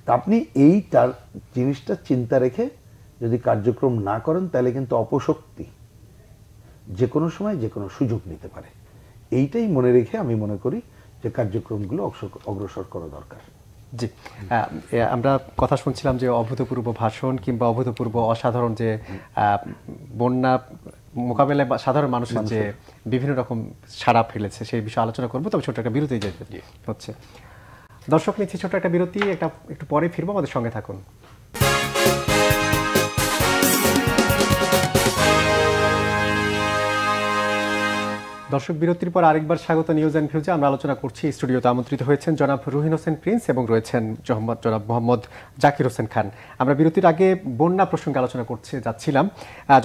তা আপনি এই তার জিনিসটা চিন্তা রেখে যদি কার্যক্রম না করেন, তাহলে কিন্তু অপশক্তি যে কোনো সময় যে কোনো সুযোগ নিতে পারে। এইটাই মনে রেখে আমি মনে করি যে কার্যক্রমগুলো অগ্রসর করা দরকার। জি, আমরা কথা শুনছিলাম যে অভূতপূর্ব ভাষণ কিংবা অভূতপূর্ব অসাধারণ যে বন্যা মোকাবেলায় সাধারণ মানুষের যে বিভিন্ন রকম সাড়া ফেলেছে সেই বিষয়ে আলোচনা করবো, তবে ছোট একটা বিরতি যেতে হচ্ছে। দর্শক নিচ্ছি ছোট একটা বিরতি, একটু পরে ফিরবো, আমাদের সঙ্গে থাকুন। দর্শক বিরতির পর আরেকবার স্বাগত নিউজ অ্যান্ড ভিউজে। আমরা আলোচনা করছি, স্টুডিওতে আমন্ত্রিত হয়েছেন জনাব রুহিন হোসেন প্রিন্স এবং রয়েছেন জনাব মোহাম্মদ জাকির হোসেন খান। আমরা বিরতির আগে বন্যা প্রসঙ্গে আলোচনা করতে যাচ্ছিলাম।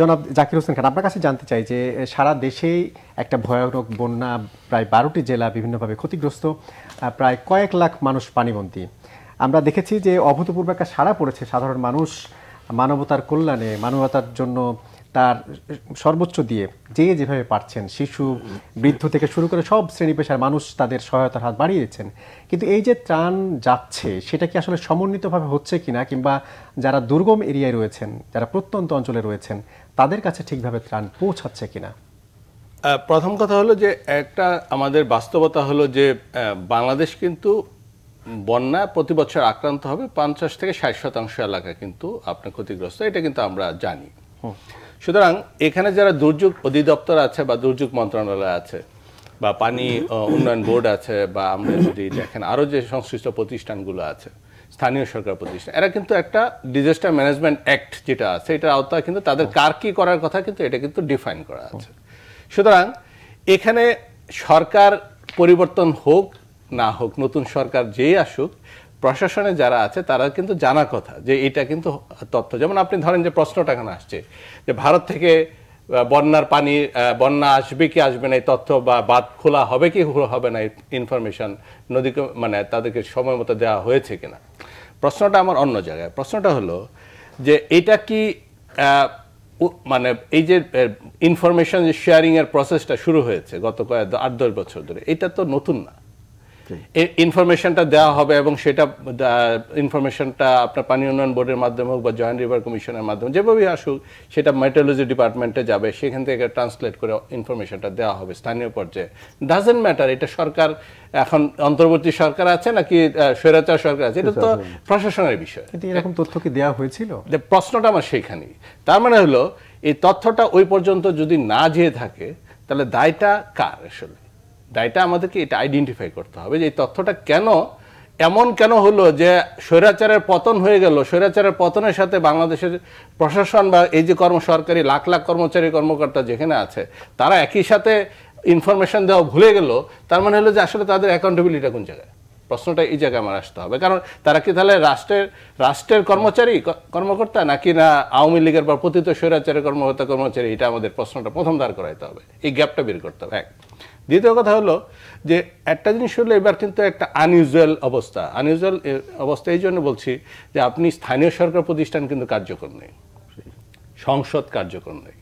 জনাব জাকির হোসেন খান, আপনার কাছে জানতে চাই যে সারা দেশেই একটা ভয়ানক বন্যা, প্রায় 12টি জেলা বিভিন্নভাবে ক্ষতিগ্রস্ত, প্রায় কয়েক লাখ মানুষ পানিবন্দী। আমরা দেখেছি যে অভূতপূর্ব একটা সাড়া পড়েছে, সাধারণ মানুষ মানবতার কল্যাণে, মানবতার জন্য তার সর্বোচ্চ দিয়ে যে যেভাবে পারছেন, শিশু বৃদ্ধ থেকে শুরু করে সব শ্রেণী পেশার মানুষ তাদের সহায়তার হাত বাড়িয়েছেন। কিন্তু এই যে ত্রাণ যাচ্ছে, সেটা কি আসলে সমন্বিতভাবে হচ্ছে কিনা, কিংবা যারা দুর্গম এরিয়ায় রয়েছেন, যারা প্রত্যন্ত অঞ্চলে রয়েছেন, তাদের কাছে ঠিকভাবে ত্রাণ পৌঁছাচ্ছে কিনা? প্রথম কথা হলো যে একটা আমাদের বাস্তবতা হলো যে বাংলাদেশ কিন্তু বন্যা প্রতি বছর আক্রান্ত হবে 50 থেকে 60% এলাকা কিন্তু আপনার ক্ষতিগ্রস্ত, এটা কিন্তু আমরা জানি। সুতরাং এখানে যারা দুর্যোগ অধিদপ্তর আছে বা দুর্যোগ মন্ত্রণালয় আছে বা পানি উন্নয়ন বোর্ড আছে, বা আমরা যদি দেখেন আরো যে সংশ্লিষ্ট প্রতিষ্ঠানগুলো আছে, স্থানীয় সরকার প্রতিষ্ঠান, এরা কিন্তু একটা ডিজাস্টার ম্যানেজমেন্ট অ্যাক্ট যেটা আছে, এটার আওতায় কিন্তু তাদের কার কি করার কথা কিন্তু এটা কিন্তু ডিফাইন করা আছে। সুতরাং এখানে সরকার পরিবর্তন হোক না হোক, নতুন সরকার যেই আসুক, প্রশাসনে যারা আছে তারা কিন্তু জানা কথা যে এটা কিন্তু তথ্য, যেমন আপনি ধরেন যে প্রশ্নটা এখানে আসছে যে ভারত থেকে বন্যার পানি, বন্যা আসবে কি আসবে না এই তথ্য, বা বাঁধ খোলা হবে কি হবে না এই ইনফরমেশন নদীকে মানে তাদেরকে সময় মতো দেওয়া হয়েছে কিনা। প্রশ্নটা আমার অন্য জায়গায়। প্রশ্নটা হলো যে এটা কি মানে এই যে ইনফরমেশন শেয়ারিং এর প্রসেসটা শুরু হয়েছে গত 8-10 বছর ধরে, এটা তো নতুন না। ইনফরমেশনটা দেওয়া হবে এবং সেটা ইনফরমেশনটা আপনার পানি উন্নয়ন বোর্ডের মাধ্যমে হোক বা জয়েন্ট রিভার কমিশনের মাধ্যমে যেভাবেই আসুক, সেটা মেট্রোলজি ডিপার্টমেন্টে যাবে, সেখান থেকে ট্রান্সলেট করে ইনফরমেশনটা দেওয়া হবে স্থানীয় পর্যায়ে। ডাজেন্ট ম্যাটার এটা সরকার এখন অন্তর্বর্তী সরকার আছে নাকি স্বৈরাচার সরকার আছে, এটা তো প্রশাসনের বিষয়। কিন্তু এরকম তথ্য কি দেওয়া হয়েছিল? প্রশ্নটা আমার সেইখানেই। তার মানে হলো এই তথ্যটা ওই পর্যন্ত যদি না যেয়ে থাকে তাহলে দায়টা কার? আসলে দায়টা আমাদেরকে এটা আইডেন্টিফাই করতে হবে যে এই তথ্যটা কেন হলো যে স্বৈরাচারের পতন হয়ে গেল, স্বৈরাচারের পতনের সাথে বাংলাদেশের প্রশাসন বা এই যে সরকারি লাখ লাখ কর্মচারী কর্মকর্তা যেখানে আছে তারা একই সাথে ইনফরমেশন দেওয়া ভুলে গেল। তার মানে হলো যে আসলে তাদের অ্যাকাউন্টেবিলিটিটা কোন জায়গায়? প্রশ্নটা এই জায়গায় আমার আসতে হবে। কারণ তারা কি তাহলে রাষ্ট্রের কর্মকর্তা নাকি না আওয়ামী লীগের বা পতিত স্বৈরাচারের কর্মচারী? এটা আমাদের প্রশ্নটা প্রথম দাঁড় করাইতে হবে, এই গ্যাপটা বের করতে হবে। দ্বিতীয় কথা হলো যে একটা জিনিস হলো এবার কিন্তু একটা আনইউজুয়াল অবস্থা এই জন্য বলছি যে আপনি স্থানীয় সরকার প্রতিষ্ঠান কিন্তু কার্যকর নেই, সংসদ কার্যকর নেই।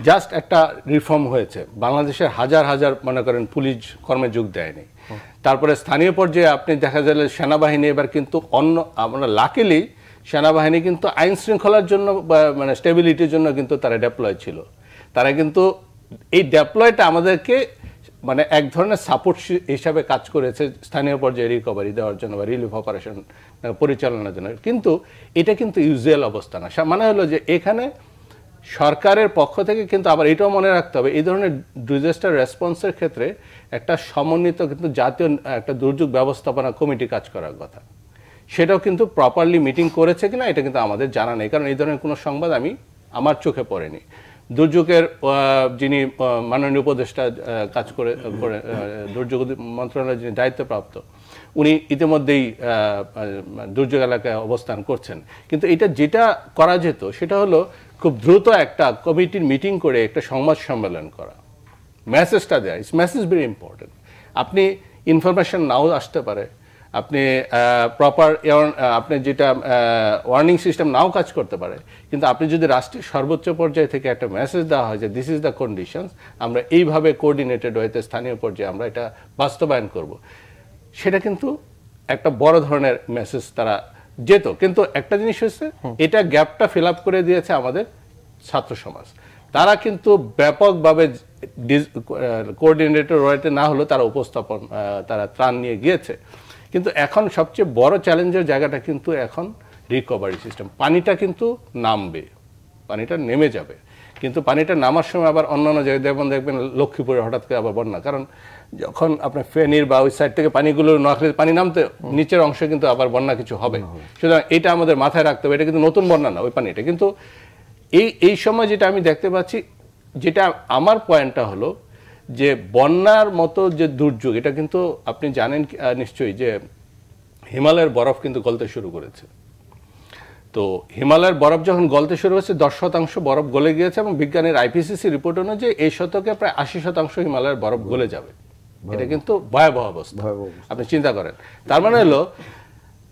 জাস্ট একটা রিফর্ম হয়েছে, বাংলাদেশের হাজার হাজার মনে করেন পুলিশ কর্মে যোগ দেয়নি। তারপরে স্থানীয় পর্যায়ে আপনি দেখা গেলে সেনাবাহিনী এবার কিন্তু আমরা লাকিলি সেনাবাহিনী কিন্তু আইন শৃঙ্খলার জন্য মানে স্টেবিলিটির জন্য কিন্তু তারা ডেপ্লয় ছিল। তারা কিন্তু এই ডেপ্লয়টা আমাদেরকে মানে এক ধরনের সাপোর্ট হিসাবে কাজ করেছে স্থানীয় পর্যায়ে রিকভারি দেওয়ার জন্য বা রিলিফ অপারেশন পরিচালনার জন্য। কিন্তু এটা কিন্তু ইউজুয়াল অবস্থা না। মানে হলো যে এখানে সরকারের পক্ষ থেকে কিন্তু আবার এটাও মনে রাখতে হবে এই ধরনের ডিজাস্টার রেসপন্সের ক্ষেত্রে একটা সমন্বিত কিন্তু জাতীয় একটা দুর্যোগ ব্যবস্থাপনা কমিটি কাজ করার কথা, সেটাও কিন্তু প্রপারলি মিটিং করেছে কিনা এটা কিন্তু আমাদের জানা নেই। কারণ এই ধরনের কোনো সংবাদ আমার চোখে পড়েনি। দুর্যোগের যিনি মাননীয় উপদেষ্টা কাজ করে দুর্যোগ মন্ত্রণালয়ের যিনি দায়িত্বপ্রাপ্ত, উনি ইতিমধ্যেই দুর্যোগ এলাকায় অবস্থান করছেন। কিন্তু এটা যেটা করা যেত সেটা হলো খুব দ্রুত একটা কমিটির মিটিং করে একটা সংবাদ সম্মেলন করা, মেসেজটা দেয়া। It's message very important. আপনি ইনফরমেশন নাও আসতে পারে, আপনি প্রপার আপনি যেটা ওয়ার্নিং সিস্টেম নাও কাজ করতে পারে, কিন্তু আপনি যদি রাষ্ট্রের সর্বোচ্চ পর্যায়ে থেকে একটা মেসেজ দেওয়া হয় যে দিস ইজ দ্য কন্ডিশনস, আমরা এইভাবে কোঅর্ডিনেটেড হইতে স্থানীয় পর্যায়ে আমরা এটা বাস্তবায়ন করব, সেটা কিন্তু একটা বড় ধরনের মেসেজ তারা যেত। কিন্তু একটা জিনিস হচ্ছে এটা গ্যাপটা ফিল আপ করে দিয়েছে আমাদের ছাত্র সমাজ। তারা কিন্তু ব্যাপকভাবে কোঅর্ডিনেটেড হইতে না হলেও তারা তারা ত্রাণ নিয়ে গিয়েছে। কিন্তু এখন সবচেয়ে বড় চ্যালেঞ্জের জায়গাটা কিন্তু এখন রিকভারি সিস্টেম। পানিটা কিন্তু নামবে, পানিটা নেমে যাবে, কিন্তু পানিটা নামার সময় আবার অন্যান্য জায়গায় দেখবেন লক্ষ্মীপুরে হঠাৎ করে আবার বন্যা। কারণ যখন আপনার ফেনীর বা ওই সাইড থেকে পানিগুলো নোয়াখালীর পানি নামতে নিচের অংশে কিন্তু আবার বন্যা কিছু হবে। সুতরাং এটা আমাদের মাথায় রাখতে হবে, এটা কিন্তু নতুন বন্যা না ওই পানিটা। কিন্তু এই সময় যেটা আমি দেখতে পাচ্ছি, যেটা আমার পয়েন্টটা হলো যে বন্যার মতো যে দুর্যোগ, এটা কিন্তু আপনি জানেন নিশ্চয়ই যে হিমালয়ের বরফ কিন্তু গলতে শুরু করেছে। তো হিমালয়ের বরফ যখন গলতে শুরু হয়েছে 10% বরফ গলে গিয়েছে এবং বিজ্ঞানীর আইপিসিসি রিপোর্ট অনুযায়ী এই শতকে প্রায় 80% হিমালয়ের বরফ গলে যাবে। এটা কিন্তু ভয়াবহ অবস্থা, আপনি চিন্তা করেন। তার মানে হলো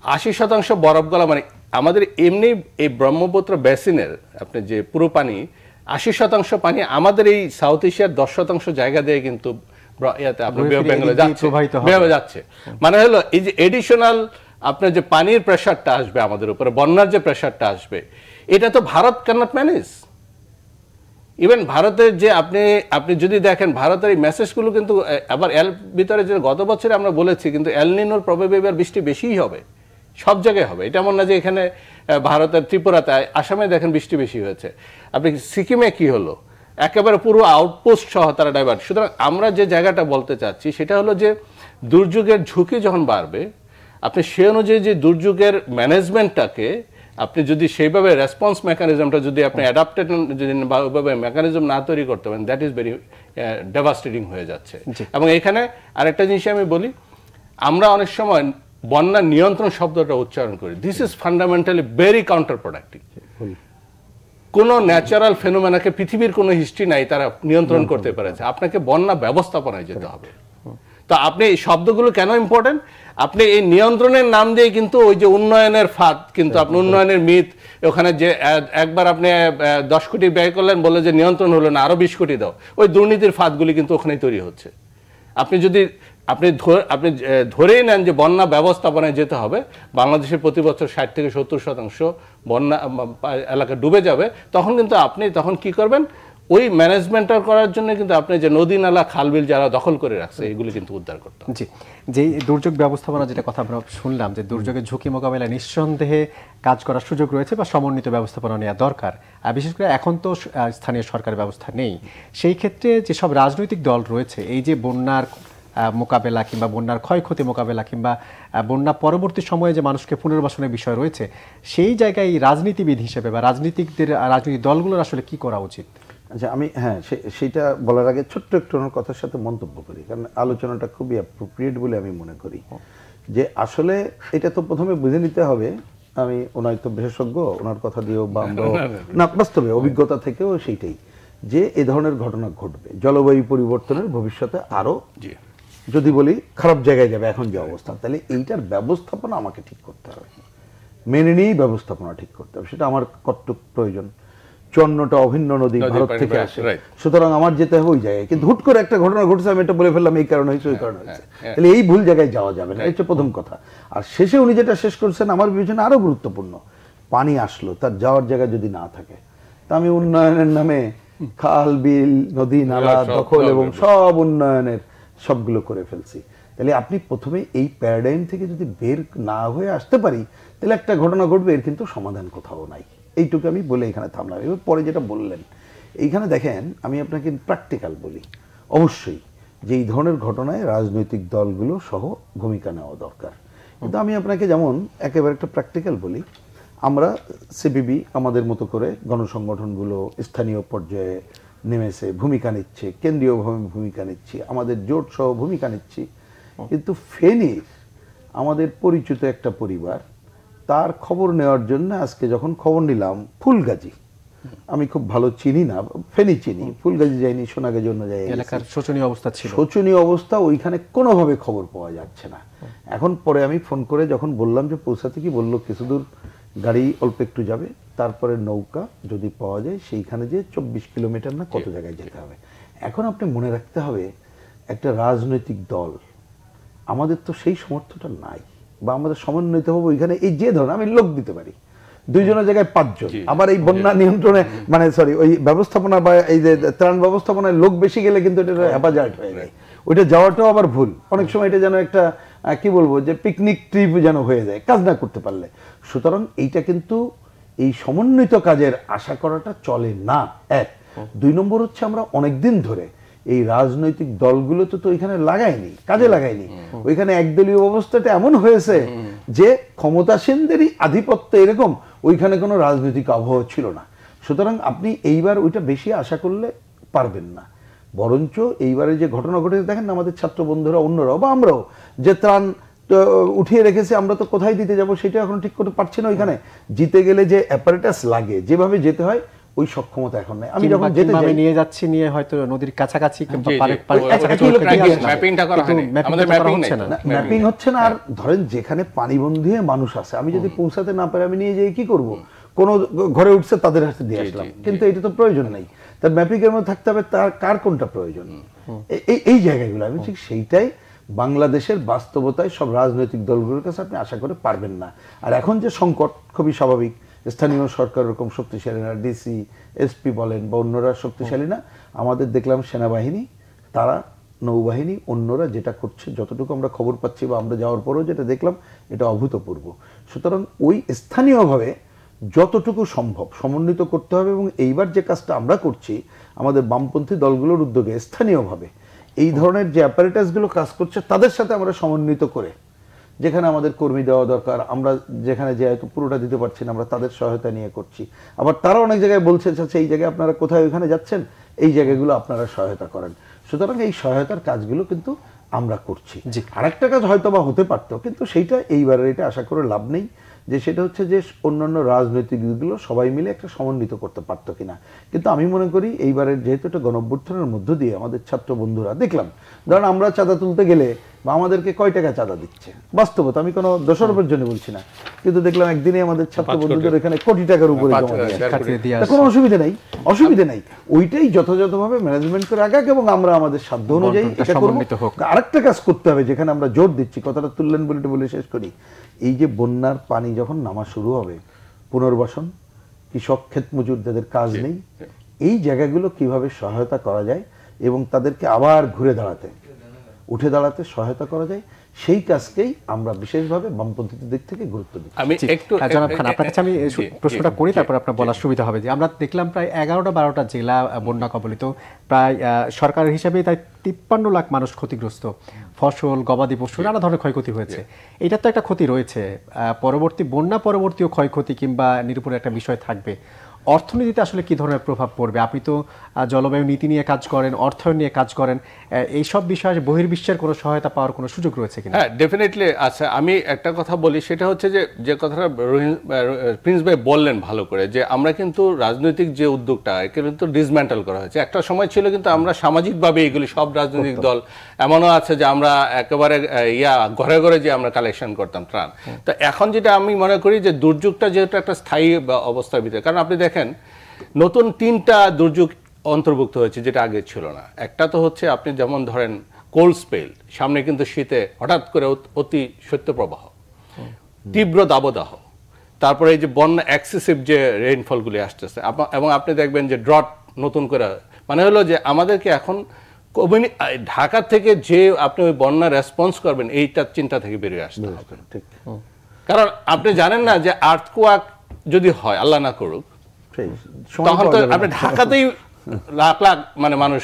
80% বরফ গলা মানে আমাদের এমনি এই ব্রহ্মপুত্র বেসিনের আপনি যে পুরো পানি 80% পানি আমাদের এই সাউথ এশিয়ার 10% জায়গা দিয়ে কিন্তু যাচ্ছে। মানে হলো এই যে এডিশনাল আপনার যে পানির প্রেশারটা আসবে আমাদের উপরে, বন্যার যে প্রেশারটা আসবে, এটা তো ভারত ক্যানট ম্যানেজ। ইভেন ভারতের যে আপনি যদি দেখেন ভারতের এই মেসেজগুলো কিন্তু আবার এর ভিতরে যে গত বছরে আমরা বলেছি কিন্তু এল নিনোর প্রভাবে এবার বৃষ্টি বেশিই হবে, সব জায়গায় হবে। এটা এমন না যে এখানে ভারতের ত্রিপুরাতে, আসামে দেখেন বৃষ্টি বেশি হয়েছে। আপনি সিকিমে কি হলো, একেবারে পুরো আউটপোস্ট সহ তারা ডাইভার্ট। সুতরাং আমরা যে জায়গাটা বলতে চাচ্ছি সেটা হলো যে দুর্যোগের ঝুঁকি যখন বাড়বে, আপনি সে অনুযায়ী যে দুর্যোগের ম্যানেজমেন্টটাকে আপনি যদি সেইভাবে রেসপন্স মেকানিজমটা যদি আপনি অ্যাডাপ্টেড যদি ওইভাবে মেকানিজম না তৈরি করতে পারেন, দ্যাট ইজ ভেরি ডেভাস্টেটিং হয়ে যাচ্ছে। এবং এখানে আরেকটা জিনিস আমি বলি, আমরা অনেক সময় বন্যা নিয়ন্ত্রণ শব্দটা উচ্চারণ করি, this is fundamentally very counter productive. কোনো ন্যাচারাল ফেনোমেনাকে পৃথিবীর কোনো হিস্ট্রি নাই তারা নিয়ন্ত্রণ করতে পেরেছে। আপনাকে বন্যা ব্যবস্থাপনায় যেতে হবে। তো আপনি এই শব্দগুলো কেন ইম্পর্টেন্ট? আপনি এই নিয়ন্ত্রণের নাম দিয়ে কিন্তু ওই যে উন্নয়নের ফাঁদ, কিন্তু আপনি উন্নয়নের মিথ, ওখানে যে একবার আপনি 10 কোটি ব্যয় করলেন, বলে যে নিয়ন্ত্রণ হলো না, আরো 20 কোটি দাও, ওই দুর্নীতির ফাঁদগুলি কিন্তু ওখানেই তৈরি হচ্ছে। আপনি যদি আপনি ধরেই নেন যে বন্যা ব্যবস্থাপনায় যেতে হবে, বাংলাদেশের প্রতি বছর 60 থেকে 70% বন্যা এলাকা ডুবে যাবে, তখন কিন্তু আপনি তখন কি করবেন? ওই ম্যানেজমেন্টটা করার জন্য কিন্তু আপনি যে নদী নালা খালবিল যারা দখল করে রাখছে এগুলি কিন্তু উদ্ধার করতে হবে। জি, যেই দুর্যোগ ব্যবস্থাপনা যেটা কথা আমরা শুনলাম, যে দুর্যোগের ঝুঁকি মোকাবেলায় নিঃসন্দেহে কাজ করার সুযোগ রয়েছে বা সমন্বিত ব্যবস্থাপনা নেওয়া দরকার। বিশেষ করে এখন তো স্থানীয় সরকার ব্যবস্থা নেই, সেই ক্ষেত্রে যেসব রাজনৈতিক দল রয়েছে এই যে বন্যার মোকাবেলা কিংবা বন্যার ক্ষয়ক্ষতি মোকাবেলা কিংবা বন্যা পরবর্তী সময়ে যে মানুষকে পুনর্বাসনের বিষয় রয়েছে, সেই জায়গায় রাজনীতিবিদ হিসেবে বা রাজনৈতিক দলগুলোর আসলে কি করা উচিত? আচ্ছা, আমি সেইটা বলার আগে ছোট্ট একটু ওনার কথার সাথে মন্তব্য করি, কারণ আলোচনাটা খুবই অ্যাপ্রোপ্রিয়েট বলে আমি মনে করি। যে আসলে এটা তো প্রথমে বুঝে নিতে হবে, আমি ওনার তো বিশেষজ্ঞ, ওনার কথা দিয়েও বা আমরা না বাস্তবে অভিজ্ঞতা থেকেও সেইটাই, যে এ ধরনের ঘটনা ঘটবে, জলবায়ু পরিবর্তনের ভবিষ্যতে আরো যদি বলি খারাপ জায়গায় যাবে এখন যে অবস্থা, তাহলে এইটার ব্যবস্থাপনা আমাকে ঠিক করতে হবে, মেনে নিয়েই ব্যবস্থাপনা ঠিক করতে হবে, সেটা আমার কর্তব্য প্রয়োজন। 54টা অভিন্ন নদী ভারত থেকে আসে, সুতরাং আমার যেতে হবে ওই জায়গায়। কিন্তু হুট করে একটা ঘটনা ঘটছে, আমি এটা বলে ফেললাম এই কারণে হয়েছে ওই কারণে হয়েছে, তাহলে এই ভুল জায়গায় যাওয়া যাবে না, এটা প্রথম কথা। আর শেষে উনি যেটা শেষ করছেন আমার বিবেচনা আরো গুরুত্বপূর্ণ, পানি আসলো, তার যাওয়ার জায়গা যদি না থাকে, তা আমি উন্নয়নের নামে খাল বিল নদী নালা দখল এবং সব উন্নয়নের সবগুলো করে ফেলছি। তাহলে আপনি প্রথমে এই প্যারাডাইম থেকে যদি বের না হয়ে আসতে পারি, তাহলে একটা ঘটনা ঘটবে, এর কিন্তু সমাধান কোথাও নাই। এইটুকু আমি বলে এখানে থামলাম। এবার পরে যেটা বললেন, এইখানে দেখেন আমি আপনাকে প্র্যাকটিক্যাল বলি, অবশ্যই যে এই ধরনের ঘটনায় রাজনৈতিক দলগুলো সহ ভূমিকা নেওয়া দরকার। কিন্তু আমি আপনাকে যেমন একেবারে একটা প্র্যাকটিক্যাল বলি, আমরা সিপিবি আমাদের মতো করে গণসংগঠনগুলো স্থানীয় পর্যায়ে নেমেছে, ভূমিকা নিচ্ছে, কেন্দ্রীয়ভাবে ভূমিকা নিচ্ছি, আমাদের জোট সহ ভূমিকা নিচ্ছি। কিন্তু ফেনীর আমাদের পরিচিত একটা পরিবার, তার খবর নেওয়ার জন্য আজকে যখন খবর নিলাম, ফুলগাজী, আমি খুব ভালো চিনি না, ফেনী চিনি, ফুলগাজী যাইনি, সোনাগাজী অন্য জায়গায়, এলাকার শোচনীয় অবস্থা ছিল, শোচনীয় অবস্থা, ওইখানে কোনোভাবে খবর পাওয়া যাচ্ছে না। এখন পরে আমি ফোন করে যখন বললাম যে পৌঁছাতে, কি বললো কিছু দূর গাড়ি অল্প একটু যাবে, তারপরে নৌকা যদি পাওয়া যায় সেইখানে যে 24 কিলোমিটার না কত জায়গায় যেতে হবে। এখন আপনি মনে রাখতে হবে, একটা রাজনৈতিক দল, আমাদের তো সেই সমর্থটা নাই, বা আমাদের সমন্বিত হবে ওইখানে, এই যে ধরনের আমি লোক দিতে পারি 2 জনের জায়গায় 5 জন, আবার এই বন্যা নিয়ন্ত্রণে মানে সরি ওই ব্যবস্থাপনা বা এই যে ত্রাণ ব্যবস্থাপনায় লোক বেশি গেলে কিন্তু এটা হ্যাপাজার্ড হয়ে যায়, ওইটা যাওয়াটাও আবার ভুল। অনেক সময় এটা যেন একটা কি বলবো, যে পিকনিক ট্রিপ যেন হয়ে যায় কাজ না করতে পারলে। সুতরাং এইটা কিন্তু এই সমন্বিত কাজের আশা করাটা চলে না, 1। 2 নম্বর হচ্ছে, আমরা অনেকদিন ধরে এই রাজনৈতিক দলগুলো তো ওইখানে লাগায়নি, কাজে লাগায়নি। ওইখানে একদলীয় ব্যবস্থাটা এমন হয়েছে যে ক্ষমতাসীনদেরই আধিপত্য এরকম, ওইখানে কোনো রাজনৈতিক আবহাওয়া ছিল না। সুতরাং আপনি এইবার ওইটা বেশি আশা করলে পারবেন না, বরঞ্চ এইবারে যে ঘটনা ঘটেছে দেখেন না, আমাদের ছাত্র বন্ধুরা অন্যরাও বা আমরাও যে ত্রাণ উঠিয়ে রেখেছে, আমরা তো কোথায় দিতে যাব সেটা এখন ঠিক করতে পারছি না। ওইখানে জিতে গেলে যে অ্যাপারেটাস লাগে, যেভাবে যেতে হয়, ওই সক্ষমতা এখন নাই। আমি যখন যেতে যাই, নিয়ে যাচ্ছি, নিয়ে হয়তো নদীর কাছাকাছি কিংবা ম্যাপিং হচ্ছে না। আর ধরেন যেখানে পানিবন্দী হয়ে মানুষ আছে, আমি যদি পৌঁছাতে না পারি, আমি নিয়ে যাই কি করব? কোন ঘরে উঠছে তাদের হাতে দিয়ে আসলাম, কিন্তু এটা তো প্রয়োজন নেই। তার ম্যাপিং এর মধ্যে থাকতে হবে তার কার কোনটা প্রয়োজন, এই জায়গাগুলো আমি ঠিক সেইটাই বাংলাদেশের বাস্তবতায় সব রাজনৈতিক দলগুলোর কাছে আপনি আশা করে পারবেন না। আর এখন যে সংকট, খুবই স্বাভাবিক, স্থানীয় সরকার এরকম শক্তিশালী না, ডিসি এসপি বলেন বা অন্যরা শক্তিশালী না। আমাদের দেখলাম সেনাবাহিনী, তারা নৌবাহিনী, অন্যরা যেটা করছে, যতটুকু আমরা খবর পাচ্ছি বা আমরা যাওয়ার পরেও যেটা দেখলাম, এটা অভূতপূর্ব। সুতরাং ওই স্থানীয়ভাবে যতটুকু সম্ভব সমন্বিত করতে হবে। এবং এইবার যে কাজটা আমরা করছি, আমাদের বামপন্থী দলগুলোর উদ্যোগে স্থানীয়ভাবে এই ধরনের যে অ্যাপারেটাসগুলো কাজ করছে, তাদের সাথে আমরা সমন্বিত করে, যেখানে আমাদের কর্মী দেওয়া দরকার, আমরা যেখানে যে হয়তো পুরোটা দিতে পারছি না, আমরা তাদের সহায়তা নিয়ে করছি। আবার তারা অনেক জায়গায় বলছে, আচ্ছা এই জায়গায় আপনারা কোথায় ওইখানে যাচ্ছেন, এই জায়গাগুলো আপনারা সহায়তা করেন। সুতরাং এই সহায়তার কাজগুলো কিন্তু আমরা করছি। আরেকটা কাজ হয়তো বা হতে পারতো, কিন্তু সেইটা এইবারের এটা আশা করে লাভ নেই। যে সেটা হচ্ছে যে অন্যান্য রাজনৈতিক দিকগুলো সবাই মিলে একটা সমন্বিত করতে পারতো কিনা। কিন্তু আমি মনে করি এইবারের যেহেতু একটা গণঅভ্যুত্থানের মধ্য দিয়ে আমাদের ছাত্র বন্ধুরা দেখলাম, ধরেন আমরা চাঁদা তুলতে গেলে বা আমাদেরকে কয় টাকা চাঁদা দিচ্ছে, বাস্তবতা আমি কোনো দোষারোপের জন্য বলছি না, কিন্তু দেখলাম একদিনে আমাদের ছাত্র বন্ধুদের এখানে কোটি টাকার উপরে জমা দিয়ে কোনো অসুবিধা নাই। ওইটাই যথাযথভাবে ম্যানেজমেন্ট করে আগাক এবং আমরা আমাদের সাধ্য অনুযায়ী এটা করব। আরেকটা কাজ করতে হবে যেখানে আমরা জোর দিচ্ছি, কথাটা তুললেন বলে শেষ করি, এই যে বন্যার পানি যখন নামা শুরু হবে, পুনর্বাসন, কৃষক ক্ষেত মজুর যাদের কাজ নেই, এই জায়গাগুলো কিভাবে সহায়তা করা যায় এবং তাদেরকে আবার উঠে দাঁড়াতে সহায়তা করা যায়, সেই কাজকেই আমরা বিশেষভাবে বামপন্থীদের দিক থেকে গুরুত্ব দিই। আমি একটু জনাব খান আপনার কাছে আমি প্রশ্নটা করি, তারপর আপনার বলার সুবিধা হবে। যে আমরা দেখলাম প্রায় 11-12টা জেলা বন্যা কবলিত, প্রায় সরকারের হিসাবে তাই 53 লাখ মানুষ ক্ষতিগ্রস্ত, ফসল, গবাদি পশু, নানা ধরনের ক্ষয়ক্ষতি হয়েছে। এটা তো একটা ক্ষতি রয়েছে, পরবর্তী বন্যা পরবর্তীও ক্ষয়ক্ষতি কিংবা নিরূপণের একটা বিষয় থাকবে। অর্থনীতিতে আসলে কি ধরনের প্রভাব পড়বে? আপনি তো জলবায়ু নীতি নিয়ে কাজ করেন, অর্থায়ন নিয়ে কাজ করেন, এইসব বিষয়ে বহির্বিশ্বের কোনো সহায়তা পাওয়ার কোনো সুযোগ রয়েছে কিনা? হ্যাঁ, ডেফিনেটলি আছে। আমি একটা কথা বলি, সেটা হচ্ছে যে কথাটা প্রিন্স ভাই বললেন ভালো করে, যে আমরা কিন্তু রাজনৈতিক যে উদ্যোগটা কিন্তু ডিসম্যান্টেল করা হয়েছে। একটা সময় ছিল কিন্তু আমরা সামাজিকভাবে এগুলি সব রাজনৈতিক দল, এমনও আছে যে আমরা একেবারে ঘরে ঘরে যে আমরা কালেকশন করতাম ত্রাণ। তো এখন যেটা আমি মনে করি যে দুর্যোগটা যেহেতু একটা স্থায়ী অবস্থার ভিতরে, কারণ আপনি দেখেন নতুন 3টা দুর্যোগ অন্তর্ভুক্ত হয়েছে যেটা আগে ছিল না। একটা তো হচ্ছে আপনি যেমন ধরেন কোল্ড স্পেল, সামনে কিন্তু শীতে হঠাৎ করে অতি শৈত্যপ্রবাহ, তীব্র দাবদাহ, তারপরে এই যে বন্যা এক্সেসিভ যে রেইনফলগুলি আসতেছে, এবং আপনি দেখবেন যে ড্রট নতুন করে, মানে হলো যে আমাদেরকে এখন ঢাকা থেকে যে আপনি ওই বন্যা রেসপন্স করবেন এইটার চিন্তা থেকে বেরিয়ে আসতে হবে। কারণ আপনি জানেন না যে আর্থকোয়াক যদি হয়, আল্লাহ না করুক, তখন তো আপনি ঢাকাতেই লাখ লাখ মানে মানুষ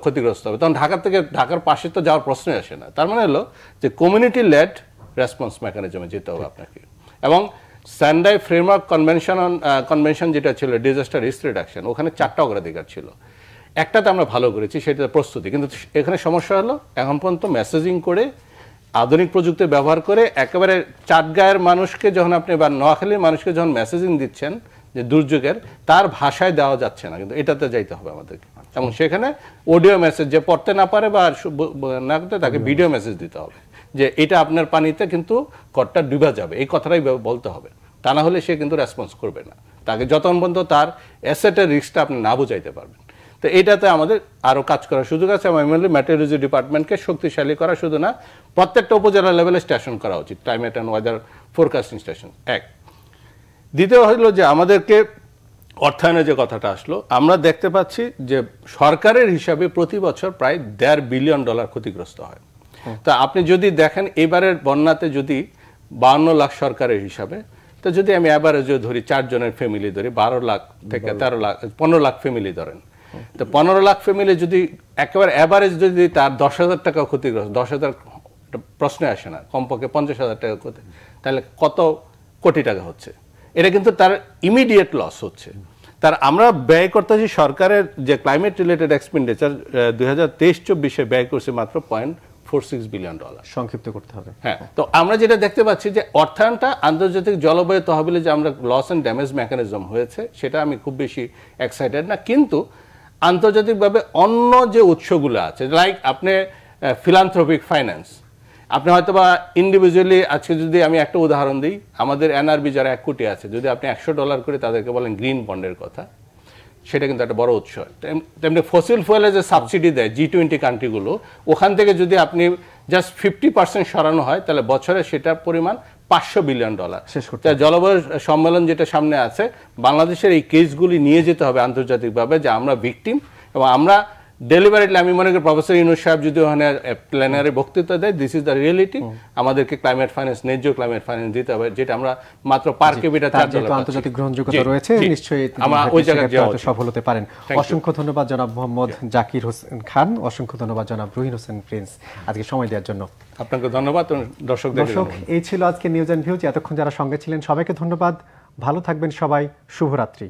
ক্ষতিগ্রস্ত হবে, তখন ঢাকার পাশে তো যাওয়ার প্রশ্নই আসে না। তার মানে হলো যে কমিউনিটি লেড রেসপন্স মেকানিজমে যেতে হবে আপনাকে। এবং সেন্ডাই ফ্রেমওয়ার্ক কনভেনশন যেটা ছিল ডিজাস্টার রিস্ক রিডাকশন, ওখানে 4টা অগ্রাধিকার ছিল। একটাতে আমরা ভালো করেছি, সেটা প্রস্তুতি, কিন্তু এখানে সমস্যা হলো এখন পর্যন্ত মেসেজিং করে আধুনিক প্রযুক্তি ব্যবহার করে একেবারে চাটগাঁয়ের মানুষকে যখন আপনি বা নোয়াখালীর মানুষকে যখন মেসেজিং দিচ্ছেন যে দুর্যোগের, তার ভাষায় দেওয়া যাচ্ছে না, কিন্তু এটাতে যাইতে হবে আমাদেরকে। এবং সেখানে অডিও মেসেজ, যে পড়তে না পারে বা না করতে, তাকে ভিডিও মেসেজ দিতে হবে যে এটা আপনার পানিতে কিন্তু ঘরটা ডুবে যাবে, এই কথাটাই বলতে হবে। তা না হলে সে কিন্তু রেসপন্স করবে না, তাকে যতক্ষণ পর্যন্ত তার অ্যাসেটের রিস্কটা আপনি না বুঝাইতে পারবেন। তো এইটাতে আমাদের আরও কাজ করার সুযোগ আছে। এবং মেটেরিওলজি ডিপার্টমেন্টকে শক্তিশালী করা, শুধু না প্রত্যেকটা উপজেলা লেভেলে স্টেশন করা উচিত, climate and weather forecasting station. এক, দ্বিতীয় হলো যে আমাদেরকে অর্থায়নের যে কথাটা আসলো, আমরা দেখতে পাচ্ছি যে সরকারের হিসাবে প্রতি বছর প্রায় $1.5 বিলিয়ন ক্ষতিগ্রস্ত হয়। তা আপনি যদি দেখেন এবারের বন্যাতে যদি 52 লাখ সরকারের হিসাবে, তো যদি আমি অ্যাভারেজে ধরি 4 জনের ফ্যামিলি ধরি, 12 লাখ থেকে 13 লাখ 15 লাখ ফ্যামিলি ধরেন, তো 15 লাখ ফ্যামিলি যদি একেবারে অ্যাভারেজ যদি তার 10,000 টাকা ক্ষতিগ্রস্ত, 10,000 প্রশ্নে আসে না, কমপক্ষে 50,000 টাকা ক্ষতি, তাহলে কত কোটি টাকা হচ্ছে? এটা কিন্তু তার ইমিডিয়েট লস হচ্ছে। তার আমরা ব্যয় করতেছি সরকারের যে ক্লাইমেট রিলেটেড এক্সপেন্ডিচার 2023-24 ব্যয় করছে মাত্র $0.46 বিলিয়ন। সংক্ষিপ্ত করতে হবে। হ্যাঁ, তো আমরা যেটা দেখতে পাচ্ছি যে অর্থায়নটা আন্তর্জাতিক জলবায়ু তহবিলে যে আমরা লস অ্যান্ড ড্যামেজ মেকানিজম হয়েছে, সেটা আমি খুব বেশি এক্সাইটেড না। কিন্তু আন্তর্জাতিকভাবে অন্য যে উৎসগুলো আছে, লাইক আপনি ফিলান্থ্রপিক ফাইন্যান্স, আপনি হয়তো বা ইন্ডিভিজুয়ালি, আজকে যদি আমি একটা উদাহরণ দিই, আমাদের এনআরবি যারা 1 কোটি আছে, যদি আপনি $100 করে তাদেরকে বলেন গ্রিন বন্ডের কথা, সেটা কিন্তু একটা বড় উৎস। তেমনি ফসিল ফুয়েলে যে সাবসিডি দেয় G20 কান্ট্রিগুলো, ওখান থেকে যদি আপনি জাস্ট 50% সরানো হয়, তাহলে বছরে সেটার পরিমাণ $500 বিলিয়ন। জলবায়ু সম্মেলন যেটা সামনে আছে, বাংলাদেশের এই কেসগুলি নিয়ে যেতে হবে আন্তর্জাতিকভাবে যে আমরা ভিকটিম, এবং আমরা ডেলিভারেটলি, আমি মনে করি প্রফেসর ইউনূস সাহেব যদি ওখানে প্ল্যানারে বক্তৃতা দেয়, দিস ইজ দ্য রিয়েলিটি, আমাদেরকে ক্লাইমেট ফাইন্যান্স, ন্যায্য ক্লাইমেট ফাইন্যান্স দিতে হবে, যেটা আমরা মাত্র পার ক্যাপিটা $4 আন্তর্জাতিক গ্রহণযোগ্যতা রয়েছে, নিশ্চয়ই আমরা ওই জায়গায় সফল হতে পারেন। অসংখ্য ধন্যবাদ জনাব মোহাম্মদ জাকির হোসেন খান, অসংখ্য ধন্যবাদ জনাব রুহিন হোসেন প্রিন্স আজকে সময় দেওয়ার জন্য। আপনাকে ধন্যবাদ। দর্শক, এই ছিল আজকে নিউজ অ্যান্ড ভিউজ। এতক্ষণ যারা সঙ্গে ছিলেন সবাইকে ধন্যবাদ। ভালো থাকবেন সবাই, শুভরাত্রি।